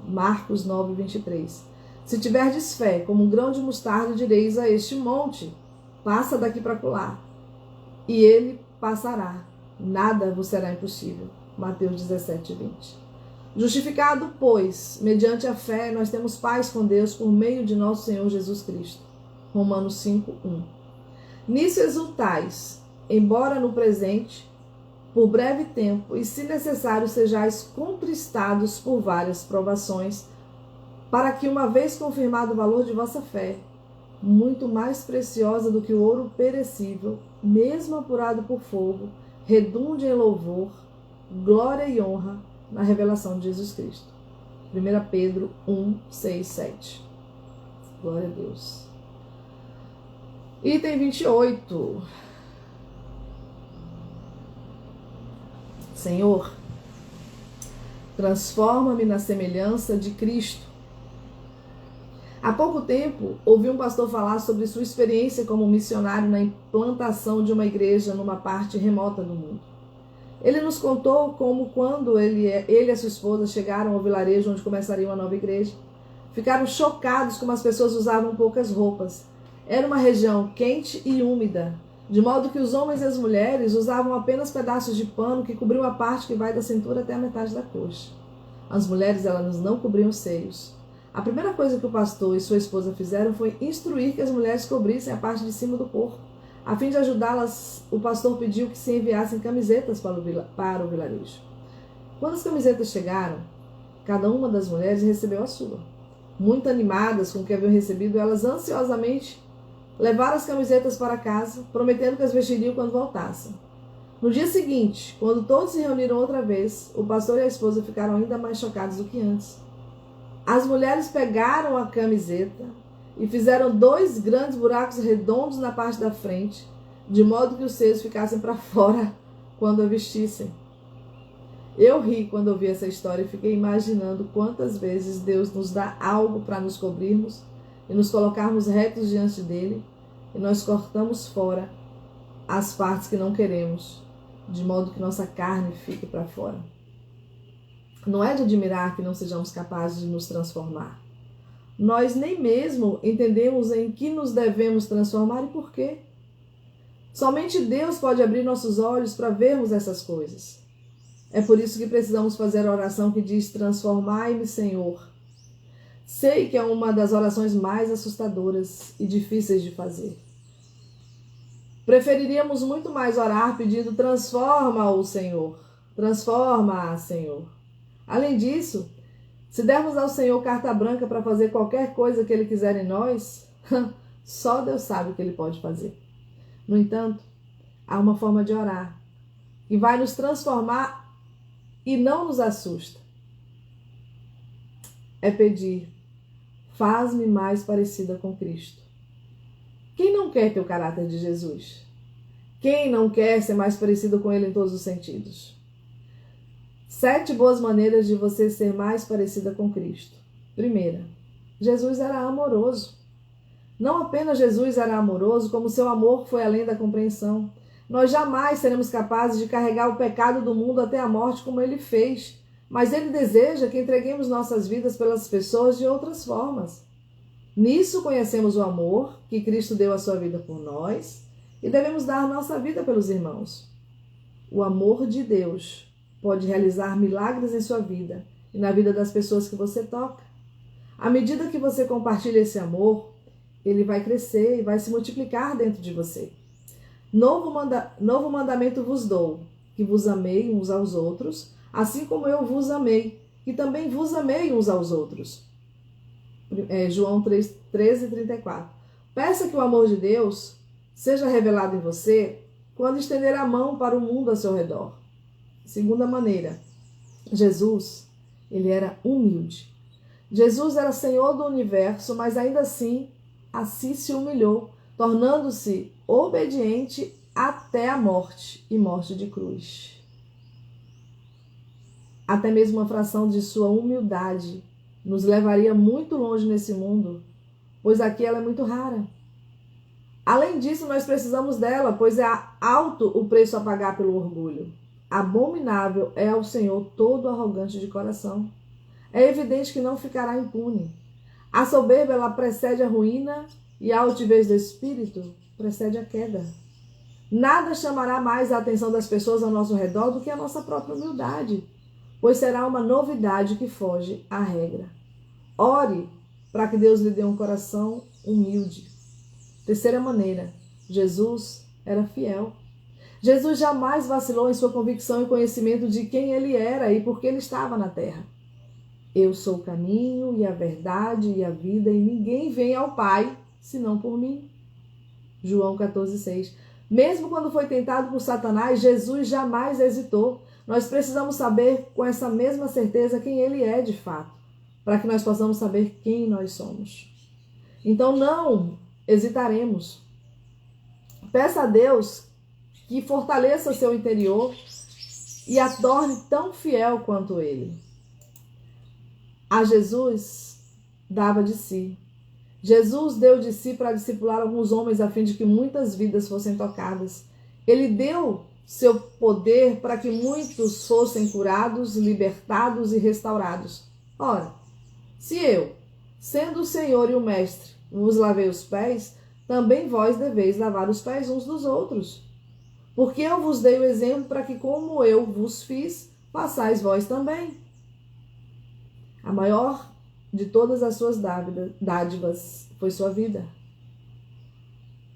Marcos 9:23. Se tiverdes fé como um grão de mostarda, direis a este monte, passa daqui para acolá, e ele passará. Nada vos será impossível. Mateus 17:20. Justificado, pois, mediante a fé, nós temos paz com Deus por meio de nosso Senhor Jesus Cristo. Romanos 5:1. Nisso exultais, embora no presente, por breve tempo, e se necessário sejais contristados por várias provações, para que, uma vez confirmado o valor de vossa fé, muito mais preciosa do que o ouro perecível, mesmo apurado por fogo, redunde em louvor, glória e honra na revelação de Jesus Cristo. 1 Pedro 1, 6, 7. Glória a Deus. Item 28. Senhor, transforma-me na semelhança de Cristo. Há pouco tempo, ouvi um pastor falar sobre sua experiência como missionário na implantação de uma igreja numa parte remota do mundo. Ele nos contou como, quando ele e a sua esposa chegaram ao vilarejo onde começaria uma nova igreja, ficaram chocados como as pessoas usavam poucas roupas. Era uma região quente e úmida, de modo que os homens e as mulheres usavam apenas pedaços de pano que cobriam a parte que vai da cintura até a metade da coxa. As mulheres, elas não cobriam os seios. A primeira coisa que o pastor e sua esposa fizeram foi instruir que as mulheres cobrissem a parte de cima do corpo. A fim de ajudá-las, o pastor pediu que se enviassem camisetas para o vilarejo. Quando as camisetas chegaram, cada uma das mulheres recebeu a sua. Muito animadas com o que haviam recebido, elas ansiosamente levaram as camisetas para casa, prometendo que as vestiriam quando voltassem. No dia seguinte, quando todos se reuniram outra vez, o pastor e a esposa ficaram ainda mais chocados do que antes. As mulheres pegaram a camiseta e fizeram 2 grandes buracos redondos na parte da frente, de modo que os seios ficassem para fora quando a vestissem. Eu ri quando ouvi essa história e fiquei imaginando quantas vezes Deus nos dá algo para nos cobrirmos e nos colocarmos retos diante dele, e nós cortamos fora as partes que não queremos, de modo que nossa carne fique para fora. Não é de admirar que não sejamos capazes de nos transformar. Nós nem mesmo entendemos em que nos devemos transformar e por quê. Somente Deus pode abrir nossos olhos para vermos essas coisas. É por isso que precisamos fazer a oração que diz: transformai-me, Senhor. Sei que é uma das orações mais assustadoras e difíceis de fazer. Preferiríamos muito mais orar pedindo: transforma-o, Senhor. Transforma-a, Senhor. Além disso, se dermos ao Senhor carta branca para fazer qualquer coisa que Ele quiser em nós, só Deus sabe o que Ele pode fazer. No entanto, há uma forma de orar que vai nos transformar e não nos assusta. É pedir: faz-me mais parecida com Cristo. Quem não quer ter o caráter de Jesus? Quem não quer ser mais parecido com Ele em todos os sentidos? 7 boas maneiras de você ser mais parecida com Cristo. Primeira, Jesus era amoroso. Não apenas Jesus era amoroso, como seu amor foi além da compreensão. Nós jamais seremos capazes de carregar o pecado do mundo até a morte como Ele fez, mas Ele deseja que entreguemos nossas vidas pelas pessoas de outras formas. Nisso conhecemos o amor que Cristo deu a sua vida por nós e devemos dar nossa vida pelos irmãos. O amor de Deus pode realizar milagres em sua vida e na vida das pessoas que você toca. À medida que você compartilha esse amor, ele vai crescer e vai se multiplicar dentro de você. Novo mandamento vos dou, que vos amei uns aos outros, assim como eu vos amei, que também vos amei uns aos outros. João 13:34. Peça que o amor de Deus seja revelado em você quando estender a mão para o mundo ao seu redor. Segunda maneira, Jesus, ele era humilde. Jesus era Senhor do universo, mas ainda assim se humilhou, tornando-se obediente até a morte e morte de cruz. Até mesmo uma fração de sua humildade nos levaria muito longe nesse mundo, pois aqui ela é muito rara. Além disso, nós precisamos dela, pois é alto o preço a pagar pelo orgulho. Abominável é ao Senhor todo arrogante de coração. É evidente que não ficará impune. A soberba, ela precede a ruína e a altivez do espírito precede a queda. Nada chamará mais a atenção das pessoas ao nosso redor do que a nossa própria humildade, pois será uma novidade que foge à regra. Ore para que Deus lhe dê um coração humilde. Terceira maneira, Jesus era fiel. Jesus jamais vacilou em sua convicção e conhecimento de quem ele era e por que ele estava na terra. Eu sou o caminho e a verdade e a vida, e ninguém vem ao Pai senão por mim. João 14,6. Mesmo quando foi tentado por Satanás, Jesus jamais hesitou. Nós precisamos saber com essa mesma certeza quem ele é de fato, para que nós possamos saber quem nós somos. Então não hesitaremos. Peça a Deus que fortaleça seu interior e a torne tão fiel quanto ele. A Jesus dava de si. Jesus deu de si para discipular alguns homens a fim de que muitas vidas fossem tocadas. Ele deu seu poder para que muitos fossem curados, libertados e restaurados. Ora, se eu, sendo o Senhor e o Mestre, vos lavei os pés, também vós deveis lavar os pés uns dos outros. Porque eu vos dei o exemplo para que, como eu vos fiz, façais vós também. A maior de todas as suas dádivas foi sua vida.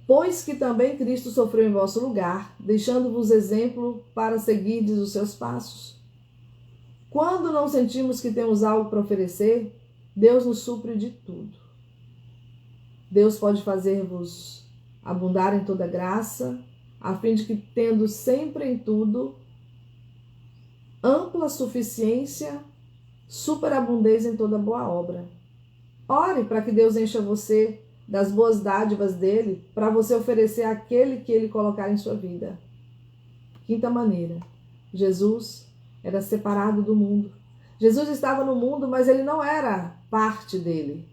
Pois que também Cristo sofreu em vosso lugar, deixando-vos exemplo para seguirdes os seus passos. Quando não sentimos que temos algo para oferecer, Deus nos supre de tudo. Deus pode fazer-vos abundar em toda graça, a fim de que, tendo sempre em tudo ampla suficiência, superabundez em toda boa obra. Ore para que Deus encha você das boas dádivas dele, para você oferecer àquele que ele colocar em sua vida. Quinta maneira, Jesus era separado do mundo. Jesus estava no mundo, mas ele não era parte dele.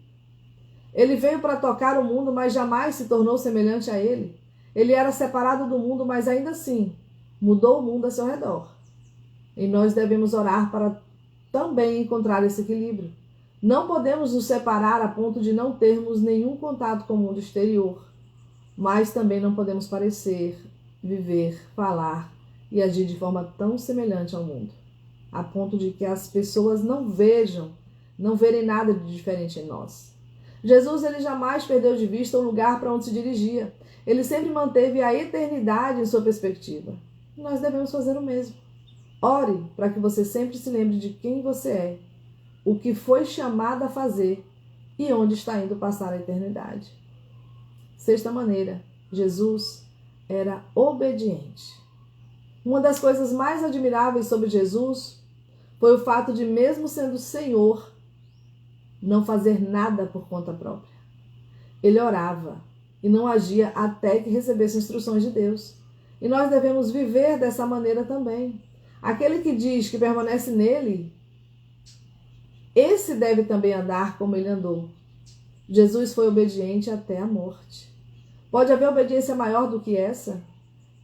Ele veio para tocar o mundo, mas jamais se tornou semelhante a ele. Ele era separado do mundo, mas ainda assim mudou o mundo a seu redor. E nós devemos orar para também encontrar esse equilíbrio. Não podemos nos separar a ponto de não termos nenhum contato com o mundo exterior, mas também não podemos parecer, viver, falar e agir de forma tão semelhante ao mundo, a ponto de que as pessoas não verem nada de diferente em nós. Jesus, ele jamais perdeu de vista o lugar para onde se dirigia. Ele sempre manteve a eternidade em sua perspectiva. Nós devemos fazer o mesmo. Ore para que você sempre se lembre de quem você é, o que foi chamado a fazer e onde está indo passar a eternidade. Sexta maneira, Jesus era obediente. Uma das coisas mais admiráveis sobre Jesus foi o fato de, mesmo sendo Senhor, não fazer nada por conta própria. Ele orava e não agia até que recebesse instruções de Deus. E nós devemos viver dessa maneira também. Aquele que diz que permanece nele, esse deve também andar como ele andou. Jesus foi obediente até a morte. Pode haver obediência maior do que essa?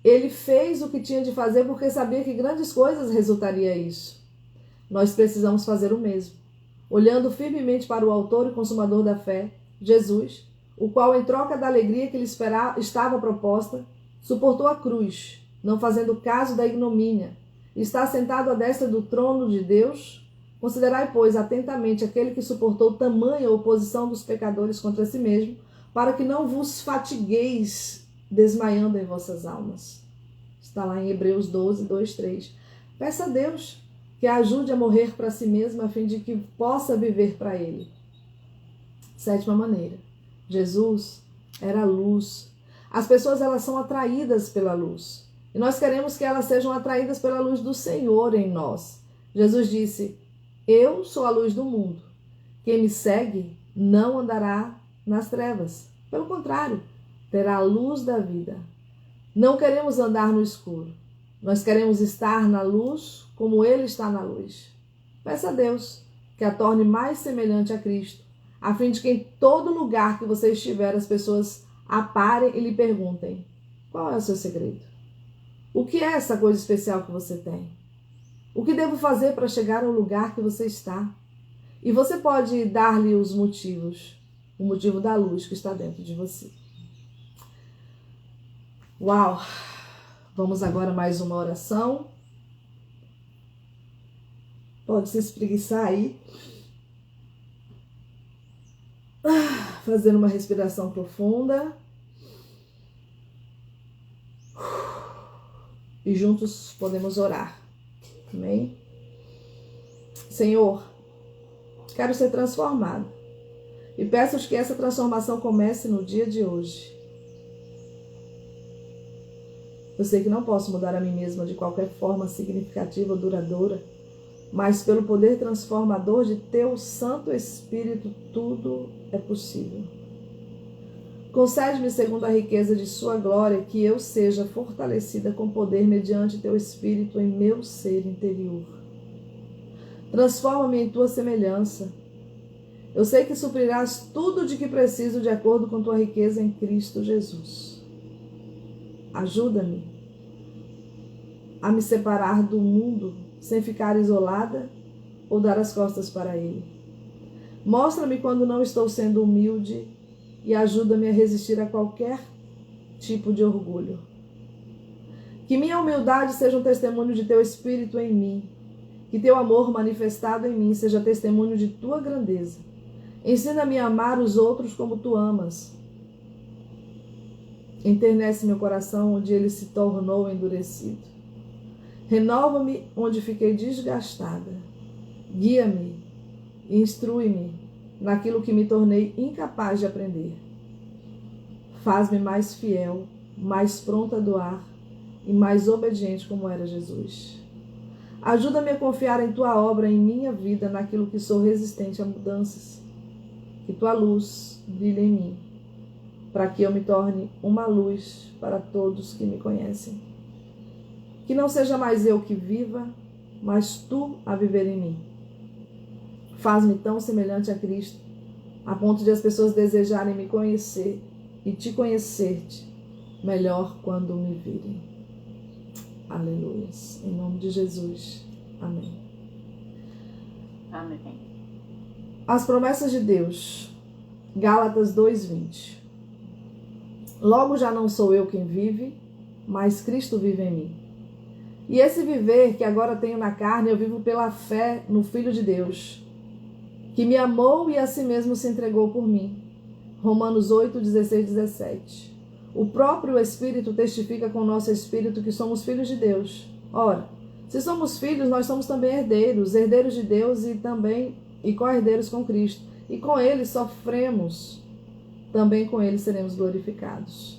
Ele fez o que tinha de fazer porque sabia que grandes coisas resultaria isso. Nós precisamos fazer o mesmo, olhando firmemente para o autor e consumador da fé, Jesus, o qual, em troca da alegria que lhe estava proposta, suportou a cruz, não fazendo caso da ignomínia. Está sentado à destra do trono de Deus. Considerai, pois, atentamente aquele que suportou tamanha oposição dos pecadores contra si mesmo, para que não vos fatigueis desmaiando em vossas almas. Está lá em Hebreus 12, 2, 3. Peça a Deus que a ajude a morrer para si mesmo, a fim de que possa viver para ele. Sétima maneira, Jesus era a luz. As pessoas, elas são atraídas pela luz. E nós queremos que elas sejam atraídas pela luz do Senhor em nós. Jesus disse: eu sou a luz do mundo. Quem me segue não andará nas trevas. Pelo contrário, terá a luz da vida. Não queremos andar no escuro. Nós queremos estar na luz como ele está na luz. Peça a Deus que a torne mais semelhante a Cristo, a fim de que em todo lugar que você estiver, as pessoas a parem e lhe perguntem: qual é o seu segredo? O que é essa coisa especial que você tem? O que devo fazer para chegar ao lugar que você está? E você pode dar-lhe os motivos, o motivo da luz que está dentro de você. Uau! Vamos agora a mais uma oração. Pode se espreguiçar aí. Fazendo uma respiração profunda. e juntos podemos orar. Amém? Senhor, quero ser transformado e peço-te que essa transformação comece no dia de hoje. Eu sei que não posso mudar a mim mesma de qualquer forma significativa ou duradoura, mas pelo poder transformador de teu Santo Espírito, tudo é possível. Concede-me, segundo a riqueza de sua glória, que eu seja fortalecida com poder mediante teu Espírito em meu ser interior. Transforma-me em tua semelhança. Eu sei que suprirás tudo de que preciso de acordo com tua riqueza em Cristo Jesus. Ajuda-me a me separar do mundo sem ficar isolada ou dar as costas para ele. Mostra-me quando não estou sendo humilde e ajuda-me a resistir a qualquer tipo de orgulho. Que minha humildade seja um testemunho de teu Espírito em mim. Que teu amor manifestado em mim seja testemunho de tua grandeza. Ensina-me a amar os outros como tu amas. Enternece meu coração onde ele se tornou endurecido. Renova-me onde fiquei desgastada. Guia-me e instrui-me naquilo que me tornei incapaz de aprender. Faz-me mais fiel, mais pronta a doar e mais obediente como era Jesus. Ajuda-me a confiar em tua obra em minha vida, naquilo que sou resistente a mudanças. Que tua luz brilhe em mim, para que eu me torne uma luz para todos que me conhecem. Que não seja mais eu que viva, mas tu a viver em mim. Faz-me tão semelhante a Cristo, a ponto de as pessoas desejarem me conhecer e te conhecer-te melhor quando me virem. Aleluia. Em nome de Jesus. Amém. Amém. As promessas de Deus. Gálatas 2:20. Logo já não sou eu quem vive, mas Cristo vive em mim. E esse viver que agora tenho na carne, eu vivo pela fé no Filho de Deus, que me amou e a si mesmo se entregou por mim. Romanos 8:16-17. O próprio Espírito testifica com o nosso Espírito que somos filhos de Deus. Ora, se somos filhos, nós somos também herdeiros, herdeiros de Deus e co-herdeiros com Cristo. E com Ele sofremos, também com Ele seremos glorificados.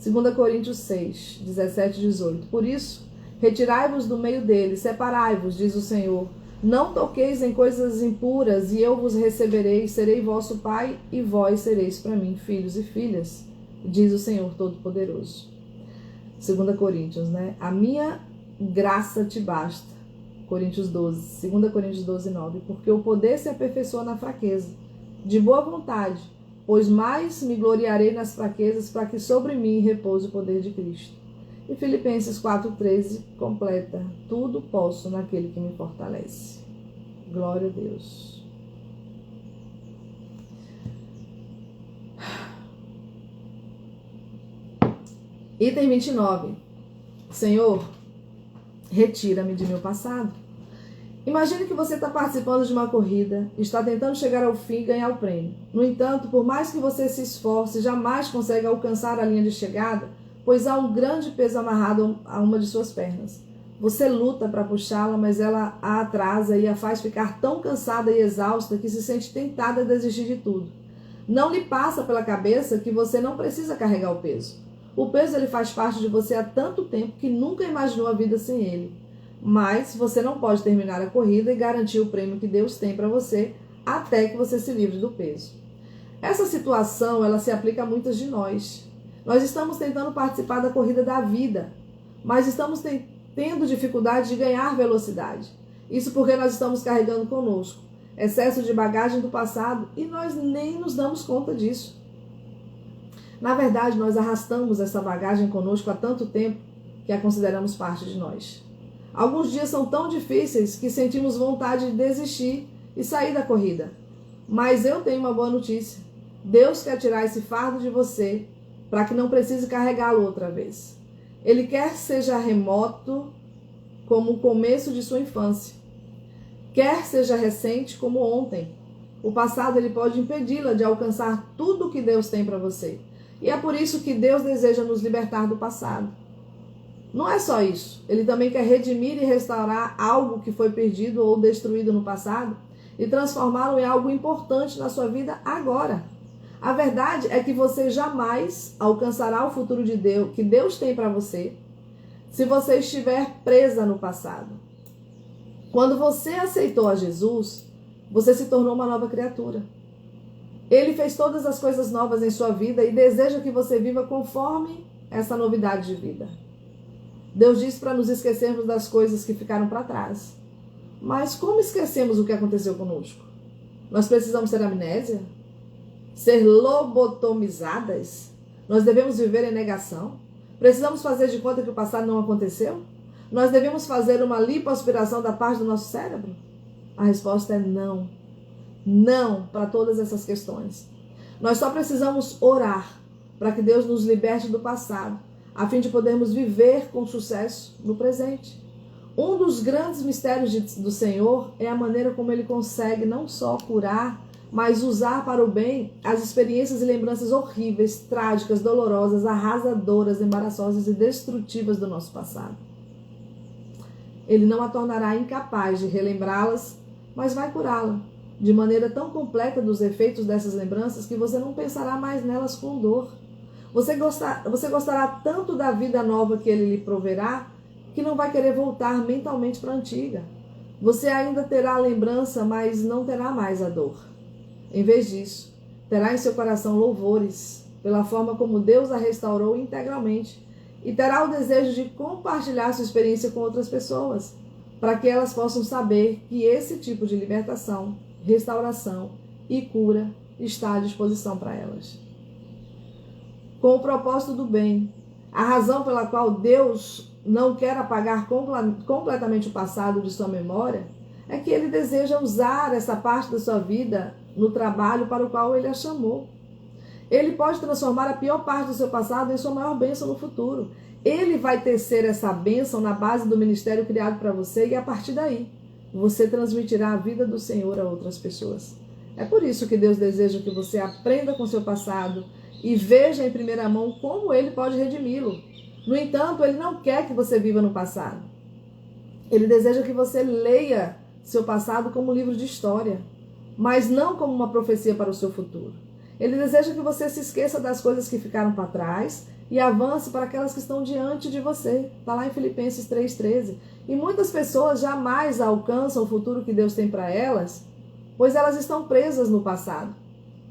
2 Coríntios 6:17-18. Por isso, retirai-vos do meio deles, separai-vos, diz o Senhor. Não toqueis em coisas impuras, e eu vos receberei, serei vosso pai, e vós sereis para mim filhos e filhas, diz o Senhor Todo-Poderoso. 2 Coríntios, A minha graça te basta. Coríntios 12, 2 Coríntios 12:9. Porque o poder se aperfeiçoa na fraqueza, de boa vontade, pois mais me gloriarei nas fraquezas, para que sobre mim repouse o poder de Cristo. E Filipenses 4:13 completa: tudo posso naquele que me fortalece. Glória a Deus. Item 29. Senhor, retira-me de meu passado. Imagine que você está participando de uma corrida, está tentando chegar ao fim e ganhar o prêmio. No entanto, por mais que você se esforce, jamais consegue alcançar a linha de chegada, pois há um grande peso amarrado a uma de suas pernas. Você luta para puxá-la, mas ela a atrasa e a faz ficar tão cansada e exausta que se sente tentada a desistir de tudo. Não lhe passa pela cabeça que você não precisa carregar o peso. O peso ele faz parte de você há tanto tempo que nunca imaginou a vida sem ele. Mas você não pode terminar a corrida e garantir o prêmio que Deus tem para você até que você se livre do peso. Essa situação ela se aplica a muitas de nós. Nós estamos tentando participar da corrida da vida, mas estamos tendo dificuldade de ganhar velocidade. Isso porque nós estamos carregando conosco excesso de bagagem do passado e nós nem nos damos conta disso. Na verdade, nós arrastamos essa bagagem conosco há tanto tempo que a consideramos parte de nós. Alguns dias são tão difíceis que sentimos vontade de desistir e sair da corrida. Mas eu tenho uma boa notícia. Deus quer tirar esse fardo de você para que não precise carregá-lo outra vez. Ele quer que seja remoto como o começo de sua infância. Quer seja recente como ontem. O passado ele pode impedi-la de alcançar tudo o que Deus tem para você. E é por isso que Deus deseja nos libertar do passado. Não é só isso. Ele também quer redimir e restaurar algo que foi perdido ou destruído no passado e transformá-lo em algo importante na sua vida agora. A verdade é que você jamais alcançará o futuro de Deus, que Deus tem para você, se você estiver presa no passado. Quando você aceitou a Jesus, você se tornou uma nova criatura. Ele fez todas as coisas novas em sua vida e deseja que você viva conforme essa novidade de vida. Deus diz para nos esquecermos das coisas que ficaram para trás. Mas como esquecemos o que aconteceu conosco? Nós precisamos ter amnésia? Ser lobotomizadas? Nós devemos viver em negação? Precisamos fazer de conta que o passado não aconteceu? Nós devemos fazer uma lipoaspiração da parte do nosso cérebro? A resposta é não. Não para todas essas questões. Nós só precisamos orar para que Deus nos liberte do passado, a fim de podermos viver com sucesso no presente. Um dos grandes mistérios do Senhor é a maneira como Ele consegue não só curar, mas usar para o bem as experiências e lembranças horríveis, trágicas, dolorosas, arrasadoras, embaraçosas e destrutivas do nosso passado. Ele não a tornará incapaz de relembrá-las, mas vai curá-la de maneira tão completa dos efeitos dessas lembranças que você não pensará mais nelas com dor. Você gostará tanto da vida nova que Ele lhe proverá, que não vai querer voltar mentalmente para a antiga. Você ainda terá a lembrança, mas não terá mais a dor. Em vez disso, terá em seu coração louvores pela forma como Deus a restaurou integralmente e terá o desejo de compartilhar sua experiência com outras pessoas, para que elas possam saber que esse tipo de libertação, restauração e cura está à disposição para elas. Com o propósito do bem, a razão pela qual Deus não quer apagar completamente o passado de sua memória é que Ele deseja usar essa parte da sua vida no trabalho para o qual Ele a chamou. Ele pode transformar a pior parte do seu passado em sua maior bênção no futuro. Ele vai tecer essa bênção na base do ministério criado para você e a partir daí você transmitirá a vida do Senhor a outras pessoas. É por isso que Deus deseja que você aprenda com seu passado e veja em primeira mão como Ele pode redimi-lo. No entanto, Ele não quer que você viva no passado. Ele deseja que você leia seu passado como um livro de história, mas não como uma profecia para o seu futuro. Ele deseja que você se esqueça das coisas que ficaram para trás e avance para aquelas que estão diante de você. Está lá em Filipenses 3,13. E muitas pessoas jamais alcançam o futuro que Deus tem para elas, pois elas estão presas no passado.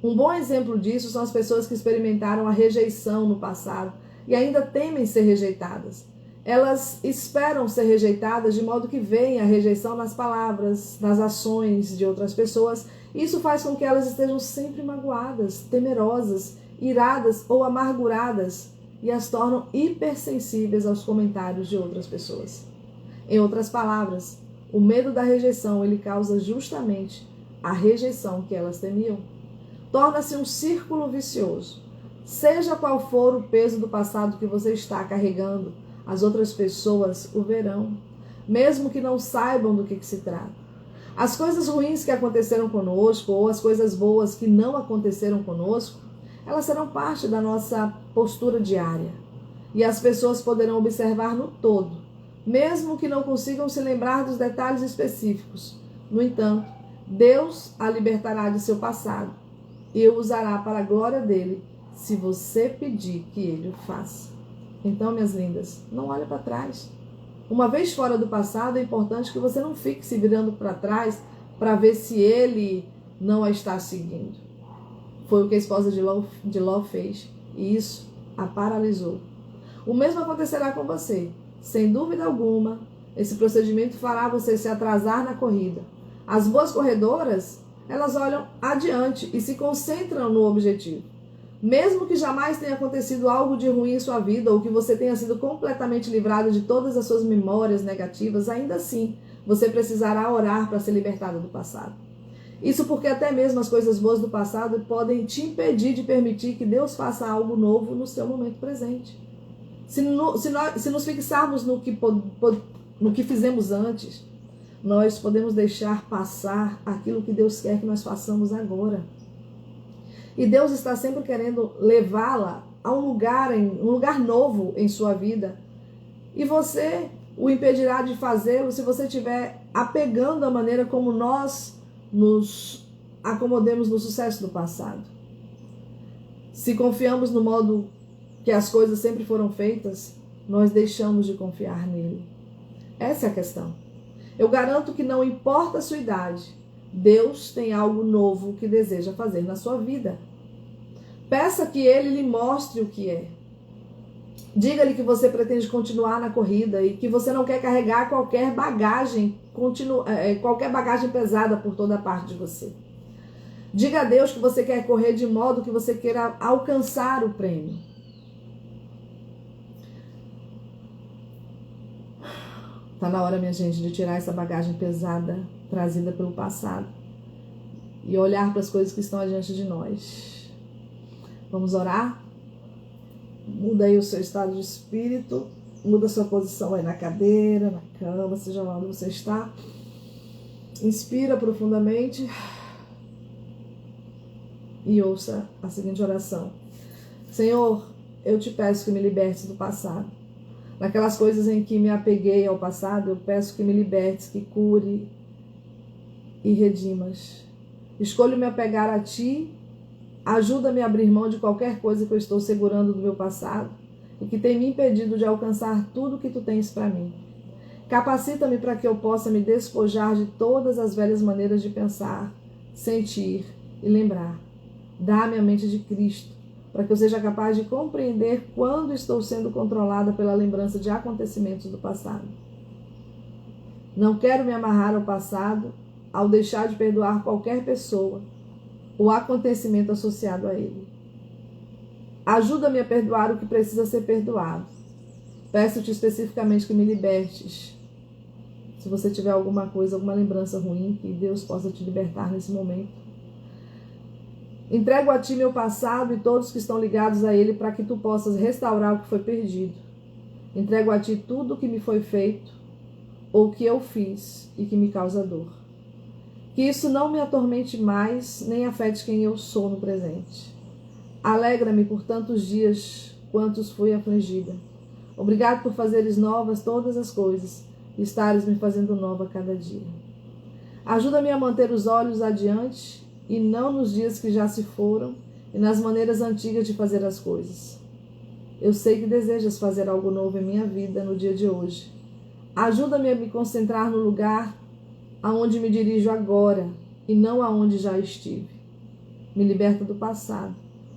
Um bom exemplo disso são as pessoas que experimentaram a rejeição no passado e ainda temem ser rejeitadas. Elas esperam ser rejeitadas de modo que veem a rejeição nas palavras, nas ações de outras pessoas. Isso faz com que elas estejam sempre magoadas, temerosas, iradas ou amarguradas e as tornam hipersensíveis aos comentários de outras pessoas. Em outras palavras, o medo da rejeição ele causa justamente a rejeição que elas temiam. Torna-se um círculo vicioso. Seja qual for o peso do passado que você está carregando, as outras pessoas o verão, mesmo que não saibam do que se trata. As coisas ruins que aconteceram conosco ou as coisas boas que não aconteceram conosco, elas serão parte da nossa postura diária. E as pessoas poderão observar no todo, mesmo que não consigam se lembrar dos detalhes específicos. No entanto, Deus a libertará de seu passado e o usará para a glória dele, se você pedir que ele o faça. Então, minhas lindas, não olhe para trás. Uma vez fora do passado, é importante que você não fique se virando para trás para ver se ele não a está seguindo. Foi o que a esposa de Ló fez, e isso a paralisou. O mesmo acontecerá com você. Sem dúvida alguma, esse procedimento fará você se atrasar na corrida. As boas corredoras, elas olham adiante e se concentram no objetivo. Mesmo que jamais tenha acontecido algo de ruim em sua vida ou que você tenha sido completamente livrado de todas as suas memórias negativas, ainda assim, você precisará orar para ser libertado do passado. Isso porque até mesmo as coisas boas do passado podem te impedir de permitir que Deus faça algo novo no seu momento presente. Se nos fixarmos no que fizemos antes, nós podemos deixar passar aquilo que Deus quer que nós façamos agora. E Deus está sempre querendo levá-la a um lugar novo em sua vida. E você o impedirá de fazê-lo se você estiver apegando à maneira como nós nos acomodemos no sucesso do passado. Se confiamos no modo que as coisas sempre foram feitas, nós deixamos de confiar nele. Essa é a questão. Eu garanto que não importa a sua idade, Deus tem algo novo que deseja fazer na sua vida. Peça que ele lhe mostre o que é. Diga-lhe que você pretende continuar na corrida e que você não quer carregar qualquer bagagem pesada por toda parte de você. Diga a Deus que você quer correr de modo que você queira alcançar o prêmio. Está na hora, minha gente, de tirar essa bagagem pesada trazida pelo passado e olhar para as coisas que estão adiante de nós. Vamos orar? Muda aí o seu estado de espírito, muda a sua posição aí na cadeira, na cama, seja lá onde você está. Inspira profundamente e ouça a seguinte oração. Senhor, eu te peço que me libertes do passado. Naquelas coisas em que me apeguei ao passado, eu peço que me libertes, que cure e redimas. Escolho me apegar a ti. Ajuda-me a abrir mão de qualquer coisa que eu estou segurando do meu passado e que tem me impedido de alcançar tudo que tu tens para mim. Capacita-me para que eu possa me despojar de todas as velhas maneiras de pensar, sentir e lembrar. Dá-me a mente de Cristo, para que eu seja capaz de compreender quando estou sendo controlada pela lembrança de acontecimentos do passado. Não quero me amarrar ao passado ao deixar de perdoar qualquer pessoa o acontecimento associado a ele. Ajuda-me a perdoar o que precisa ser perdoado. Peço-te especificamente que me libertes. Se você tiver alguma coisa, alguma lembrança ruim, que Deus possa te libertar nesse momento. Entrego a ti meu passado e todos que estão ligados a ele para que tu possas restaurar o que foi perdido. Entrego a ti tudo o que me foi feito ou que eu fiz e que me causa dor. Que isso não me atormente mais, nem afete quem eu sou no presente. Alegra-me por tantos dias quantos fui afligida. Obrigado por fazeres novas todas as coisas e estares me fazendo nova a cada dia. Ajuda-me a manter os olhos adiante e não nos dias que já se foram e nas maneiras antigas de fazer as coisas. Eu sei que desejas fazer algo novo em minha vida no dia de hoje. Ajuda-me a me concentrar no lugar aonde me dirijo agora e não aonde já estive. Me liberta do passado,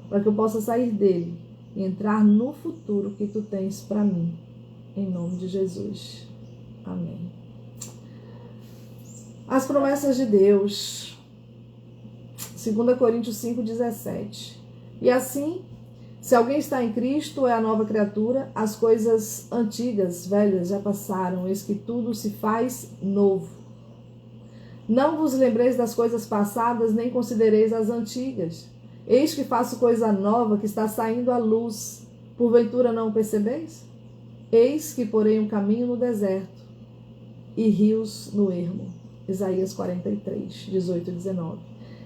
para que eu possa sair dele e entrar no futuro que tu tens para mim. Em nome de Jesus. Amém. As promessas de Deus. 2 Coríntios 5,17. E assim, se alguém está em Cristo, é a nova criatura, as coisas antigas, velhas, já passaram, eis que tudo se faz novo. Não vos lembreis das coisas passadas, nem considereis as antigas. Eis que faço coisa nova que está saindo à luz. Porventura não o percebeis? Eis que porei um caminho no deserto e rios no ermo. Isaías 43, 18 e 19.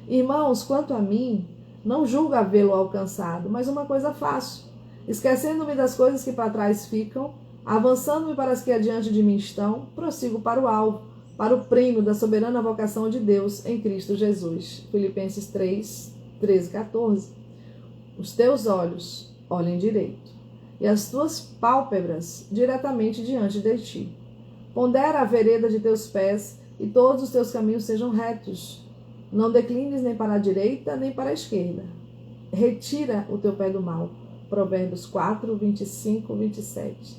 Irmãos, quanto a mim, não julgo havê-lo alcançado, mas uma coisa faço, esquecendo-me das coisas que para trás ficam, avançando-me para as que adiante de mim estão, prossigo para o alvo, para o prêmio da soberana vocação de Deus em Cristo Jesus. Filipenses 3, 13 e 14. Os teus olhos olhem direito, e as tuas pálpebras diretamente diante de ti. Pondera a vereda de teus pés, e todos os teus caminhos sejam retos. Não declines nem para a direita, nem para a esquerda. Retira o teu pé do mal. Provérbios 4, 25, 27.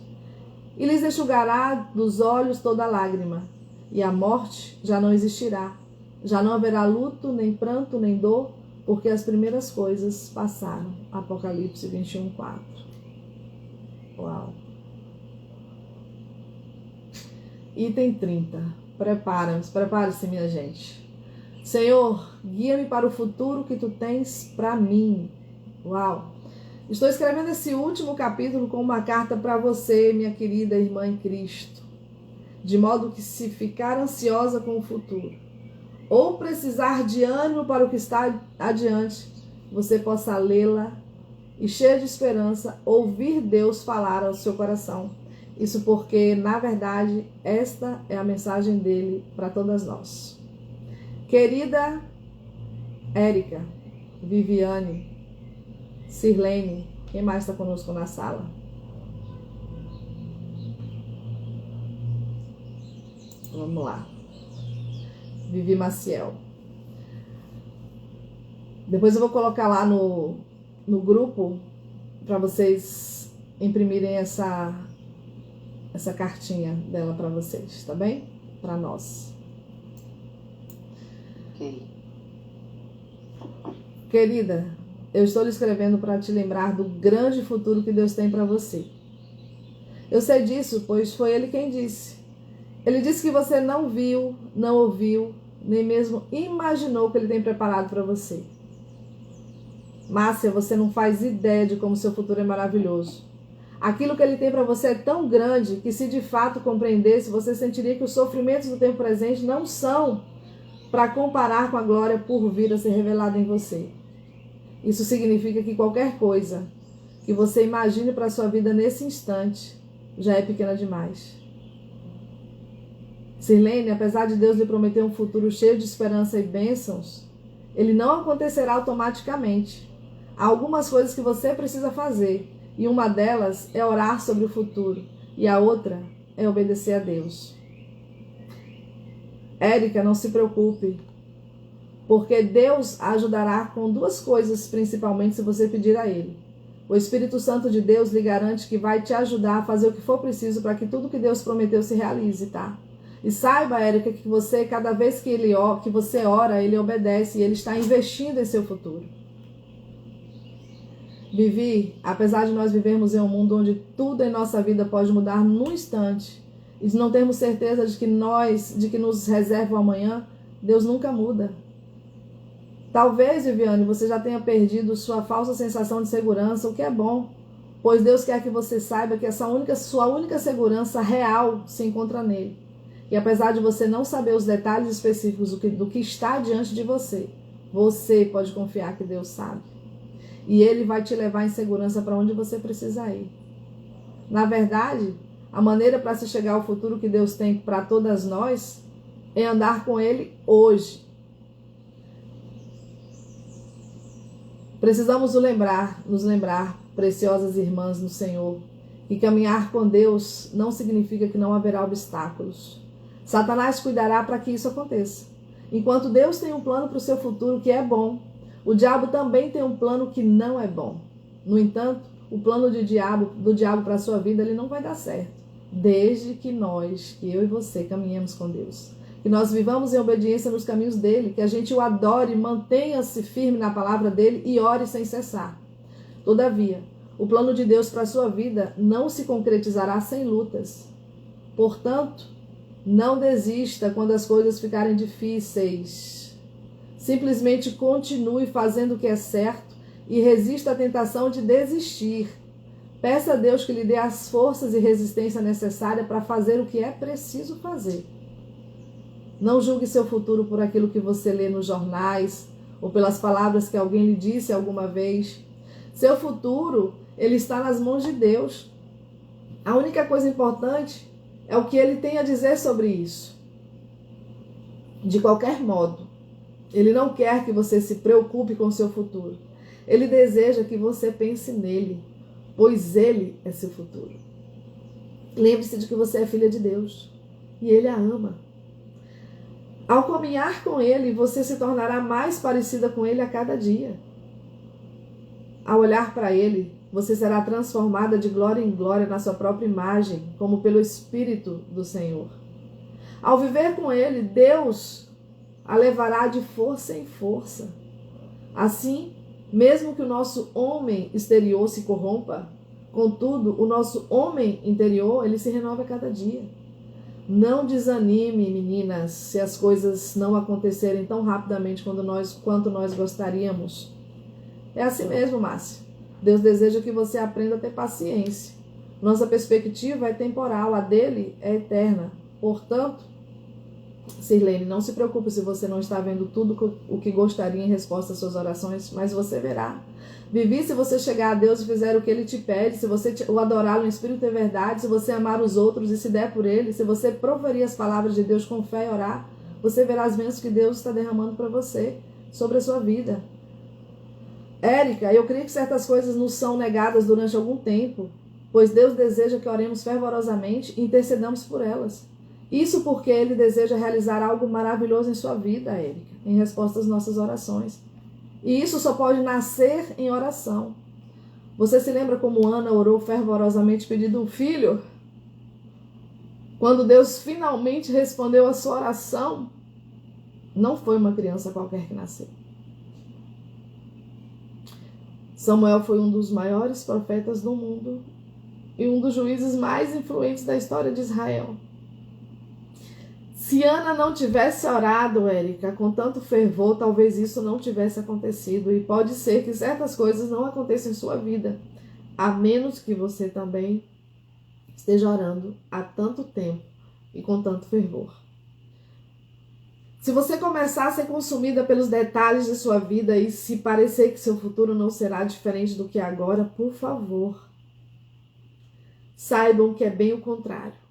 E lhes enxugará dos olhos toda lágrima, e a morte já não existirá. Já não haverá luto, nem pranto, nem dor, porque as primeiras coisas passaram. Apocalipse 21, 4. Uau! Item 30. Prepare-se, minha gente. Senhor, guia-me para o futuro que tu tens para mim. Uau! Estou escrevendo esse último capítulo com uma carta para você, minha querida irmã em Cristo. De modo que, se ficar ansiosa com o futuro, ou precisar de ânimo para o que está adiante, você possa lê-la e, cheia de esperança, ouvir Deus falar ao seu coração Isso porque, na verdade, esta é a mensagem dele para todas nós. Querida Érica, Viviane, Sirlene, quem mais está conosco na sala? Vamos lá. Vivi Maciel. Depois eu vou colocar lá no grupo para vocês imprimirem essa cartinha dela para vocês, tá bem? Para nós. Ok. Querida, eu estou lhe escrevendo para te lembrar do grande futuro que Deus tem para você. Eu sei disso, pois foi Ele quem disse. Ele disse que você não viu, não ouviu, nem mesmo imaginou o que Ele tem preparado para você. Márcia, você não faz ideia de como seu futuro é maravilhoso. Aquilo que Ele tem para você é tão grande que, se de fato compreendesse, você sentiria que os sofrimentos do tempo presente não são para comparar com a glória por vir a ser revelada em você. Isso significa que qualquer coisa que você imagine para a sua vida nesse instante já é pequena demais. Sirlene, apesar de Deus lhe prometer um futuro cheio de esperança e bênçãos, ele não acontecerá automaticamente. Há algumas coisas que você precisa fazer, e uma delas é orar sobre o futuro, e a outra é obedecer a Deus. Érica, não se preocupe, porque Deus a ajudará com duas coisas, principalmente se você pedir a Ele. O Espírito Santo de Deus lhe garante que vai te ajudar a fazer o que for preciso para que tudo que Deus prometeu se realize, tá? E saiba, Érica, que você, cada vez que você ora, Ele obedece e Ele está investindo em seu futuro. Vivi, apesar de nós vivermos em um mundo onde tudo em nossa vida pode mudar num instante, e não termos certeza de que nos reserva o amanhã, Deus nunca muda. Talvez, Viviane, você já tenha perdido sua falsa sensação de segurança, o que é bom, pois Deus quer que você saiba que sua única segurança real se encontra nele. E apesar de você não saber os detalhes específicos do que está diante de você, você pode confiar que Deus sabe. E Ele vai te levar em segurança para onde você precisa ir. Na verdade, a maneira para se chegar ao futuro que Deus tem para todas nós é andar com Ele hoje. Precisamos nos lembrar, preciosas irmãs no Senhor, que caminhar com Deus não significa que não haverá obstáculos. Satanás cuidará para que isso aconteça. Enquanto Deus tem um plano para o seu futuro que é bom, o diabo também tem um plano que não é bom. No entanto, o plano do diabo para a sua vida, ele não vai dar certo, desde que eu e você caminhemos com Deus. Que nós vivamos em obediência nos caminhos dele, que a gente o adore, mantenha-se firme na palavra dele e ore sem cessar. Todavia, o plano de Deus para a sua vida não se concretizará sem lutas. Portanto, não desista quando as coisas ficarem difíceis. Simplesmente continue fazendo o que é certo e resista à tentação de desistir. Peça a Deus que lhe dê as forças e resistência necessária para fazer o que é preciso fazer. Não julgue seu futuro por aquilo que você lê nos jornais ou pelas palavras que alguém lhe disse alguma vez. Seu futuro, ele está nas mãos de Deus. A única coisa importante é o que Ele tem a dizer sobre isso. De qualquer modo, Ele não quer que você se preocupe com o seu futuro. Ele deseja que você pense nele, pois Ele é seu futuro. Lembre-se de que você é filha de Deus e Ele a ama. Ao caminhar com Ele, você se tornará mais parecida com Ele a cada dia. Ao olhar para Ele, você será transformada de glória em glória na sua própria imagem, como pelo Espírito do Senhor. Ao viver com Ele, Deus a levará de força em força. Assim, mesmo que o nosso homem exterior se corrompa, contudo, o nosso homem interior, ele se renova a cada dia. Não desanime, meninas, se as coisas não acontecerem tão rapidamente quanto nós gostaríamos. É assim mesmo, Márcia. Deus deseja que você aprenda a ter paciência. Nossa perspectiva é temporal, a dele é eterna. Portanto, Sirlene, não se preocupe se você não está vendo tudo o que gostaria em resposta às suas orações, mas você verá. Vivi, se você chegar a Deus e fizer o que Ele te pede, se você o adorá-lo em espírito e verdade, se você amar os outros e se der por Ele, se você proferir as palavras de Deus com fé e orar, você verá as bênçãos que Deus está derramando para você, sobre a sua vida. Érica, eu creio que certas coisas nos são negadas durante algum tempo, pois Deus deseja que oremos fervorosamente e intercedamos por elas. Isso porque Ele deseja realizar algo maravilhoso em sua vida, Érica, em resposta às nossas orações. E isso só pode nascer em oração. Você se lembra como Ana orou fervorosamente pedindo um filho? Quando Deus finalmente respondeu a sua oração, não foi uma criança qualquer que nasceu. Samuel foi um dos maiores profetas do mundo e um dos juízes mais influentes da história de Israel. Se Ana não tivesse orado, Érica, com tanto fervor, talvez isso não tivesse acontecido. E pode ser que certas coisas não aconteçam em sua vida, a menos que você também esteja orando há tanto tempo e com tanto fervor. Se você começar a ser consumida pelos detalhes de sua vida e se parecer que seu futuro não será diferente do que é agora, por favor, saibam que é bem o contrário.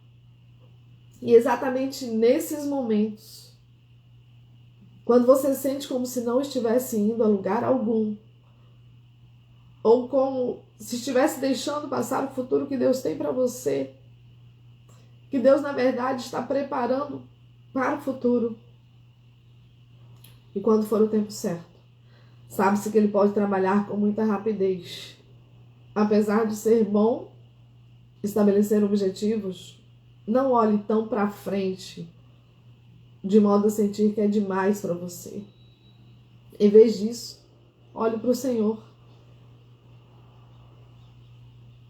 E exatamente nesses momentos, quando você sente como se não estivesse indo a lugar algum, ou como se estivesse deixando passar o futuro que Deus tem para você, que Deus, na verdade, está preparando para o futuro. E quando for o tempo certo, sabe-se que Ele pode trabalhar com muita rapidez. Apesar de ser bom estabelecer objetivos, não olhe tão para frente, de modo a sentir que é demais para você. Em vez disso, olhe para o Senhor.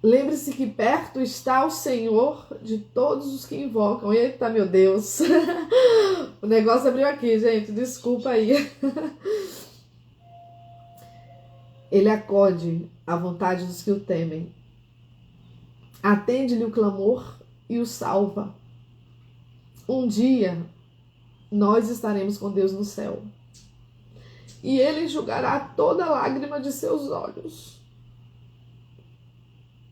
Lembre-se que perto está o Senhor de todos os que invocam. Eita, meu Deus! O negócio abriu aqui, gente. Desculpa aí. Ele acode à vontade dos que o temem. Atende-lhe o clamor e o salva. Um dia, nós estaremos com Deus no céu. E Ele enxugará toda lágrima de seus olhos.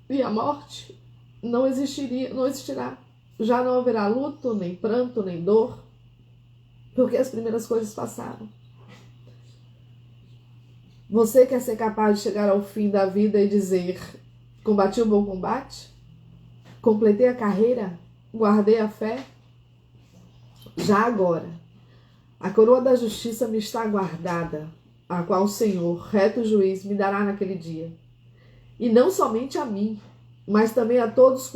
E a morte não existirá. Já não haverá luto, nem pranto, nem dor, porque as primeiras coisas passaram. Você quer ser capaz de chegar ao fim da vida e dizer: combati o bom combate? Completei a carreira? Guardei a fé? Já agora, a coroa da justiça me está guardada, a qual o Senhor, reto juiz, me dará naquele dia. E não somente a mim, mas também a todos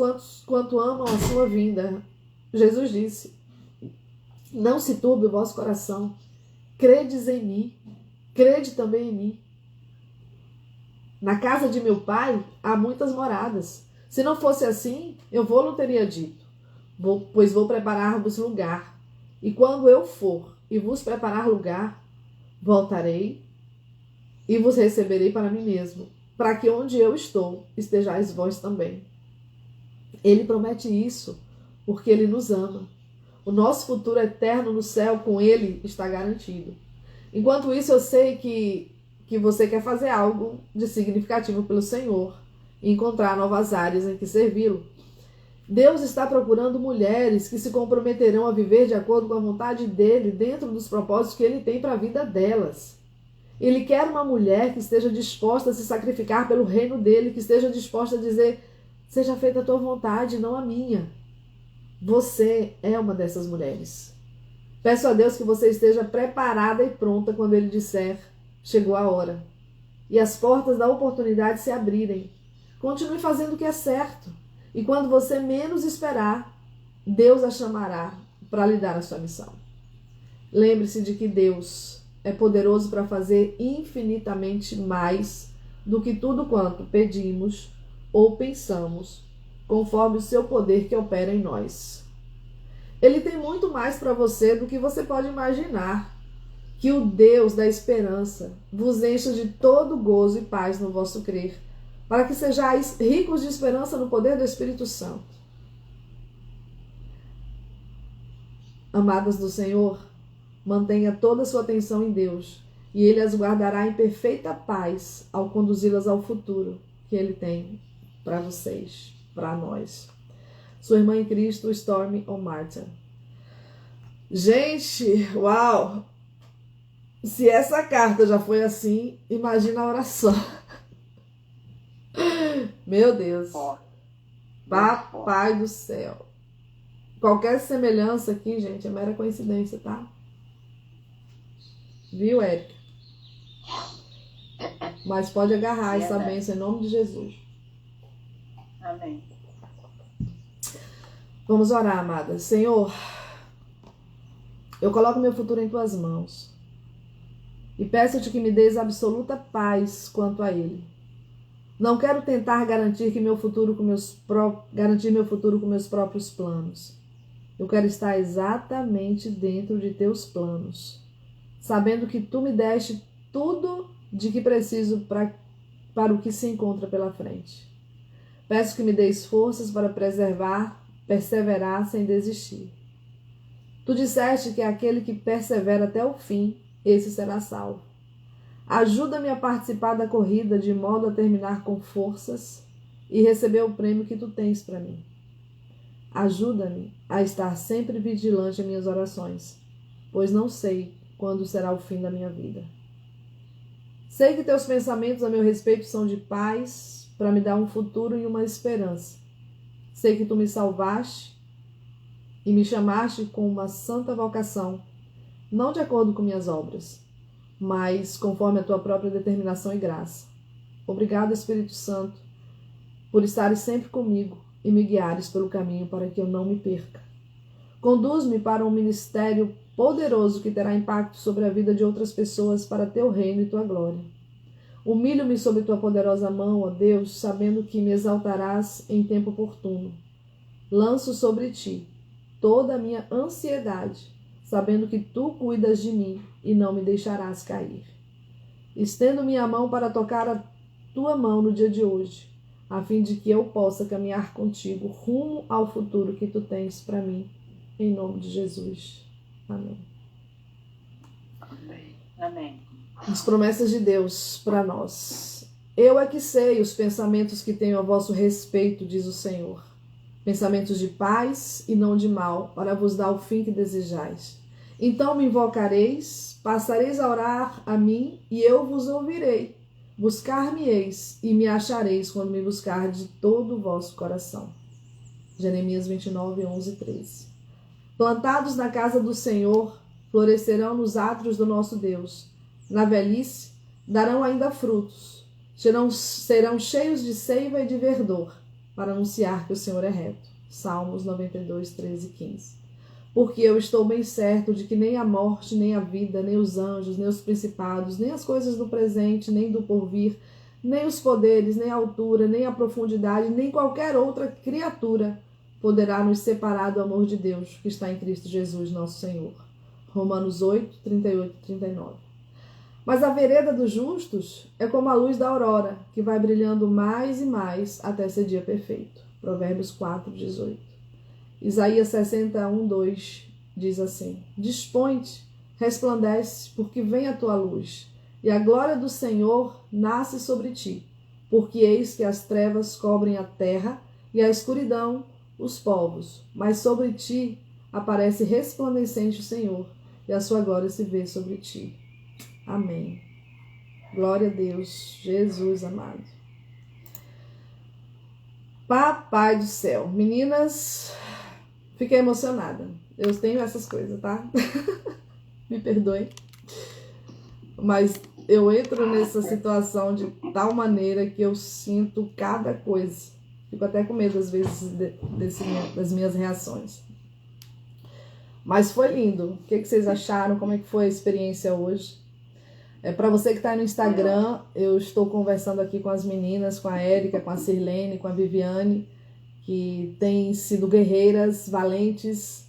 quanto amam a sua vinda. Jesus disse: não se turbe o vosso coração. Credes em mim, crede também em mim. Na casa de meu pai há muitas moradas. Se não fosse assim, eu não teria dito, pois vou preparar-vos lugar. E quando eu for e vos preparar lugar, voltarei e vos receberei para mim mesmo, para que onde eu estou, estejais vós também. Ele promete isso porque Ele nos ama. O nosso futuro eterno no céu com Ele está garantido. Enquanto isso, eu sei que você quer fazer algo de significativo pelo Senhor e encontrar novas áreas em que servi-lo. Deus está procurando mulheres que se comprometerão a viver de acordo com a vontade dEle, dentro dos propósitos que Ele tem para a vida delas. Ele quer uma mulher que esteja disposta a se sacrificar pelo reino dEle, que esteja disposta a dizer: seja feita a tua vontade, não a minha. Você é uma dessas mulheres. Peço a Deus que você esteja preparada e pronta quando Ele disser: chegou a hora. E as portas da oportunidade se abrirem. Continue fazendo o que é certo. E quando você menos esperar, Deus a chamará para lhe dar a sua missão. Lembre-se de que Deus é poderoso para fazer infinitamente mais do que tudo quanto pedimos ou pensamos, conforme o seu poder que opera em nós. Ele tem muito mais para você do que você pode imaginar. Que o Deus da esperança vos encha de todo gozo e paz no vosso crer, para que sejais ricos de esperança no poder do Espírito Santo. Amadas do Senhor, mantenha toda a sua atenção em Deus, e Ele as guardará em perfeita paz ao conduzi-las ao futuro que Ele tem para vocês, para nós. Sua irmã em Cristo, Stormy O'Martin. Gente, uau! Se essa carta já foi assim, imagina a oração. Meu Deus. Papai do céu. Qualquer semelhança aqui, gente, é mera coincidência, tá? Viu, Érica? Mas pode agarrar essa bênção em nome de Jesus. Amém. Vamos orar, amada. Senhor, eu coloco meu futuro em tuas mãos e peço-te que me dês absoluta paz quanto a ele. Não quero tentar garantir meu futuro com meus próprios planos. Eu quero estar exatamente dentro de teus planos, sabendo que tu me deste tudo de que preciso para o que se encontra pela frente. Peço que me deis forças para perseverar sem desistir. Tu disseste que aquele que persevera até o fim, esse será salvo. Ajuda-me a participar da corrida de modo a terminar com forças e receber o prêmio que tu tens para mim. Ajuda-me a estar sempre vigilante em minhas orações, pois não sei quando será o fim da minha vida. Sei que teus pensamentos a meu respeito são de paz, para me dar um futuro e uma esperança. Sei que tu me salvaste e me chamaste com uma santa vocação, não de acordo com minhas obras, mas conforme a tua própria determinação e graça. Obrigado, Espírito Santo, por estares sempre comigo e me guiares pelo caminho para que eu não me perca. Conduz-me para um ministério poderoso que terá impacto sobre a vida de outras pessoas para teu reino e tua glória. Humilho-me sob tua poderosa mão, ó Deus, sabendo que me exaltarás em tempo oportuno. Lanço sobre ti toda a minha ansiedade, sabendo que tu cuidas de mim e não me deixarás cair. Estendo minha mão para tocar a tua mão no dia de hoje, a fim de que eu possa caminhar contigo rumo ao futuro que tu tens para mim, em nome de Jesus. Amém. Amém. Amém. As promessas de Deus para nós. Eu é que sei os pensamentos que tenho a vosso respeito, diz o Senhor. Pensamentos de paz e não de mal, para vos dar o fim que desejais. Então me invocareis, passareis a orar a mim, e eu vos ouvirei. Buscar-me-eis e me achareis quando me buscardes de todo o vosso coração. Jeremias 29, 11 e 13. Plantados na casa do Senhor, florescerão nos átrios do nosso Deus. Na velhice, darão ainda frutos. Serão cheios de seiva e de verdor, para anunciar que o Senhor é reto. Salmos 92, 13 e 15. Porque eu estou bem certo de que nem a morte, nem a vida, nem os anjos, nem os principados, nem as coisas do presente, nem do porvir, nem os poderes, nem a altura, nem a profundidade, nem qualquer outra criatura poderá nos separar do amor de Deus que está em Cristo Jesus, nosso Senhor. Romanos 8, 38 e 39. Mas a vereda dos justos é como a luz da aurora, que vai brilhando mais e mais até ser dia perfeito. Provérbios 4, 18. Isaías 61, 2 diz assim: Dispõe-te, resplandece, porque vem a tua luz, e a glória do Senhor nasce sobre ti. Porque eis que as trevas cobrem a terra, e a escuridão os povos. Mas sobre ti aparece resplandecente o Senhor, e a sua glória se vê sobre ti. Amém. Glória a Deus, Jesus amado. Papai do céu. Meninas, fiquei emocionada. Eu tenho essas coisas, tá? Me perdoem. Mas eu entro nessa situação de tal maneira que eu sinto cada coisa. Fico até com medo, às vezes, das minhas reações. Mas foi lindo. O que vocês acharam? Como é que foi a experiência hoje? Para você que está aí no Instagram, eu estou conversando aqui com as meninas, com a Érica, com a Sirlene, com a Viviane, que têm sido guerreiras, valentes,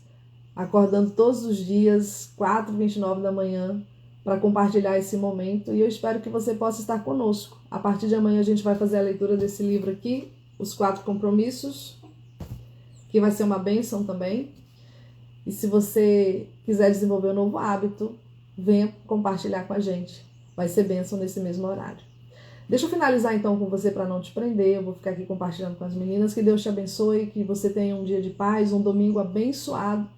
acordando todos os dias, 4h29 da manhã, para compartilhar esse momento. E eu espero que você possa estar conosco. A partir de amanhã a gente vai fazer a leitura desse livro aqui, Os 4 Compromissos, que vai ser uma bênção também. E se você quiser desenvolver um novo hábito, venha compartilhar com a gente. Vai ser bênção nesse mesmo horário. Deixa eu finalizar então com você para não te prender. Eu vou ficar aqui compartilhando com as meninas. Que Deus te abençoe, que você tenha um dia de paz, um domingo abençoado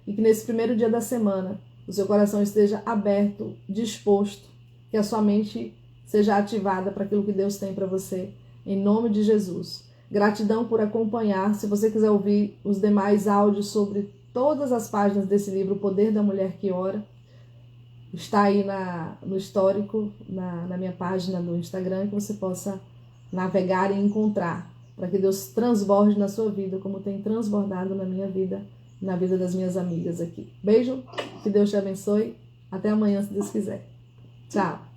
e que nesse primeiro dia da semana o seu coração esteja aberto, disposto, que a sua mente seja ativada para aquilo que Deus tem para você. Em nome de Jesus. Gratidão por acompanhar. Se você quiser ouvir os demais áudios sobre todas as páginas desse livro, O Poder da Mulher que Ora, está aí no histórico, na minha página no Instagram, que você possa navegar e encontrar, para que Deus transborde na sua vida, como tem transbordado na minha vida, na vida das minhas amigas aqui. Beijo, que Deus te abençoe. Até amanhã, se Deus quiser. Tchau.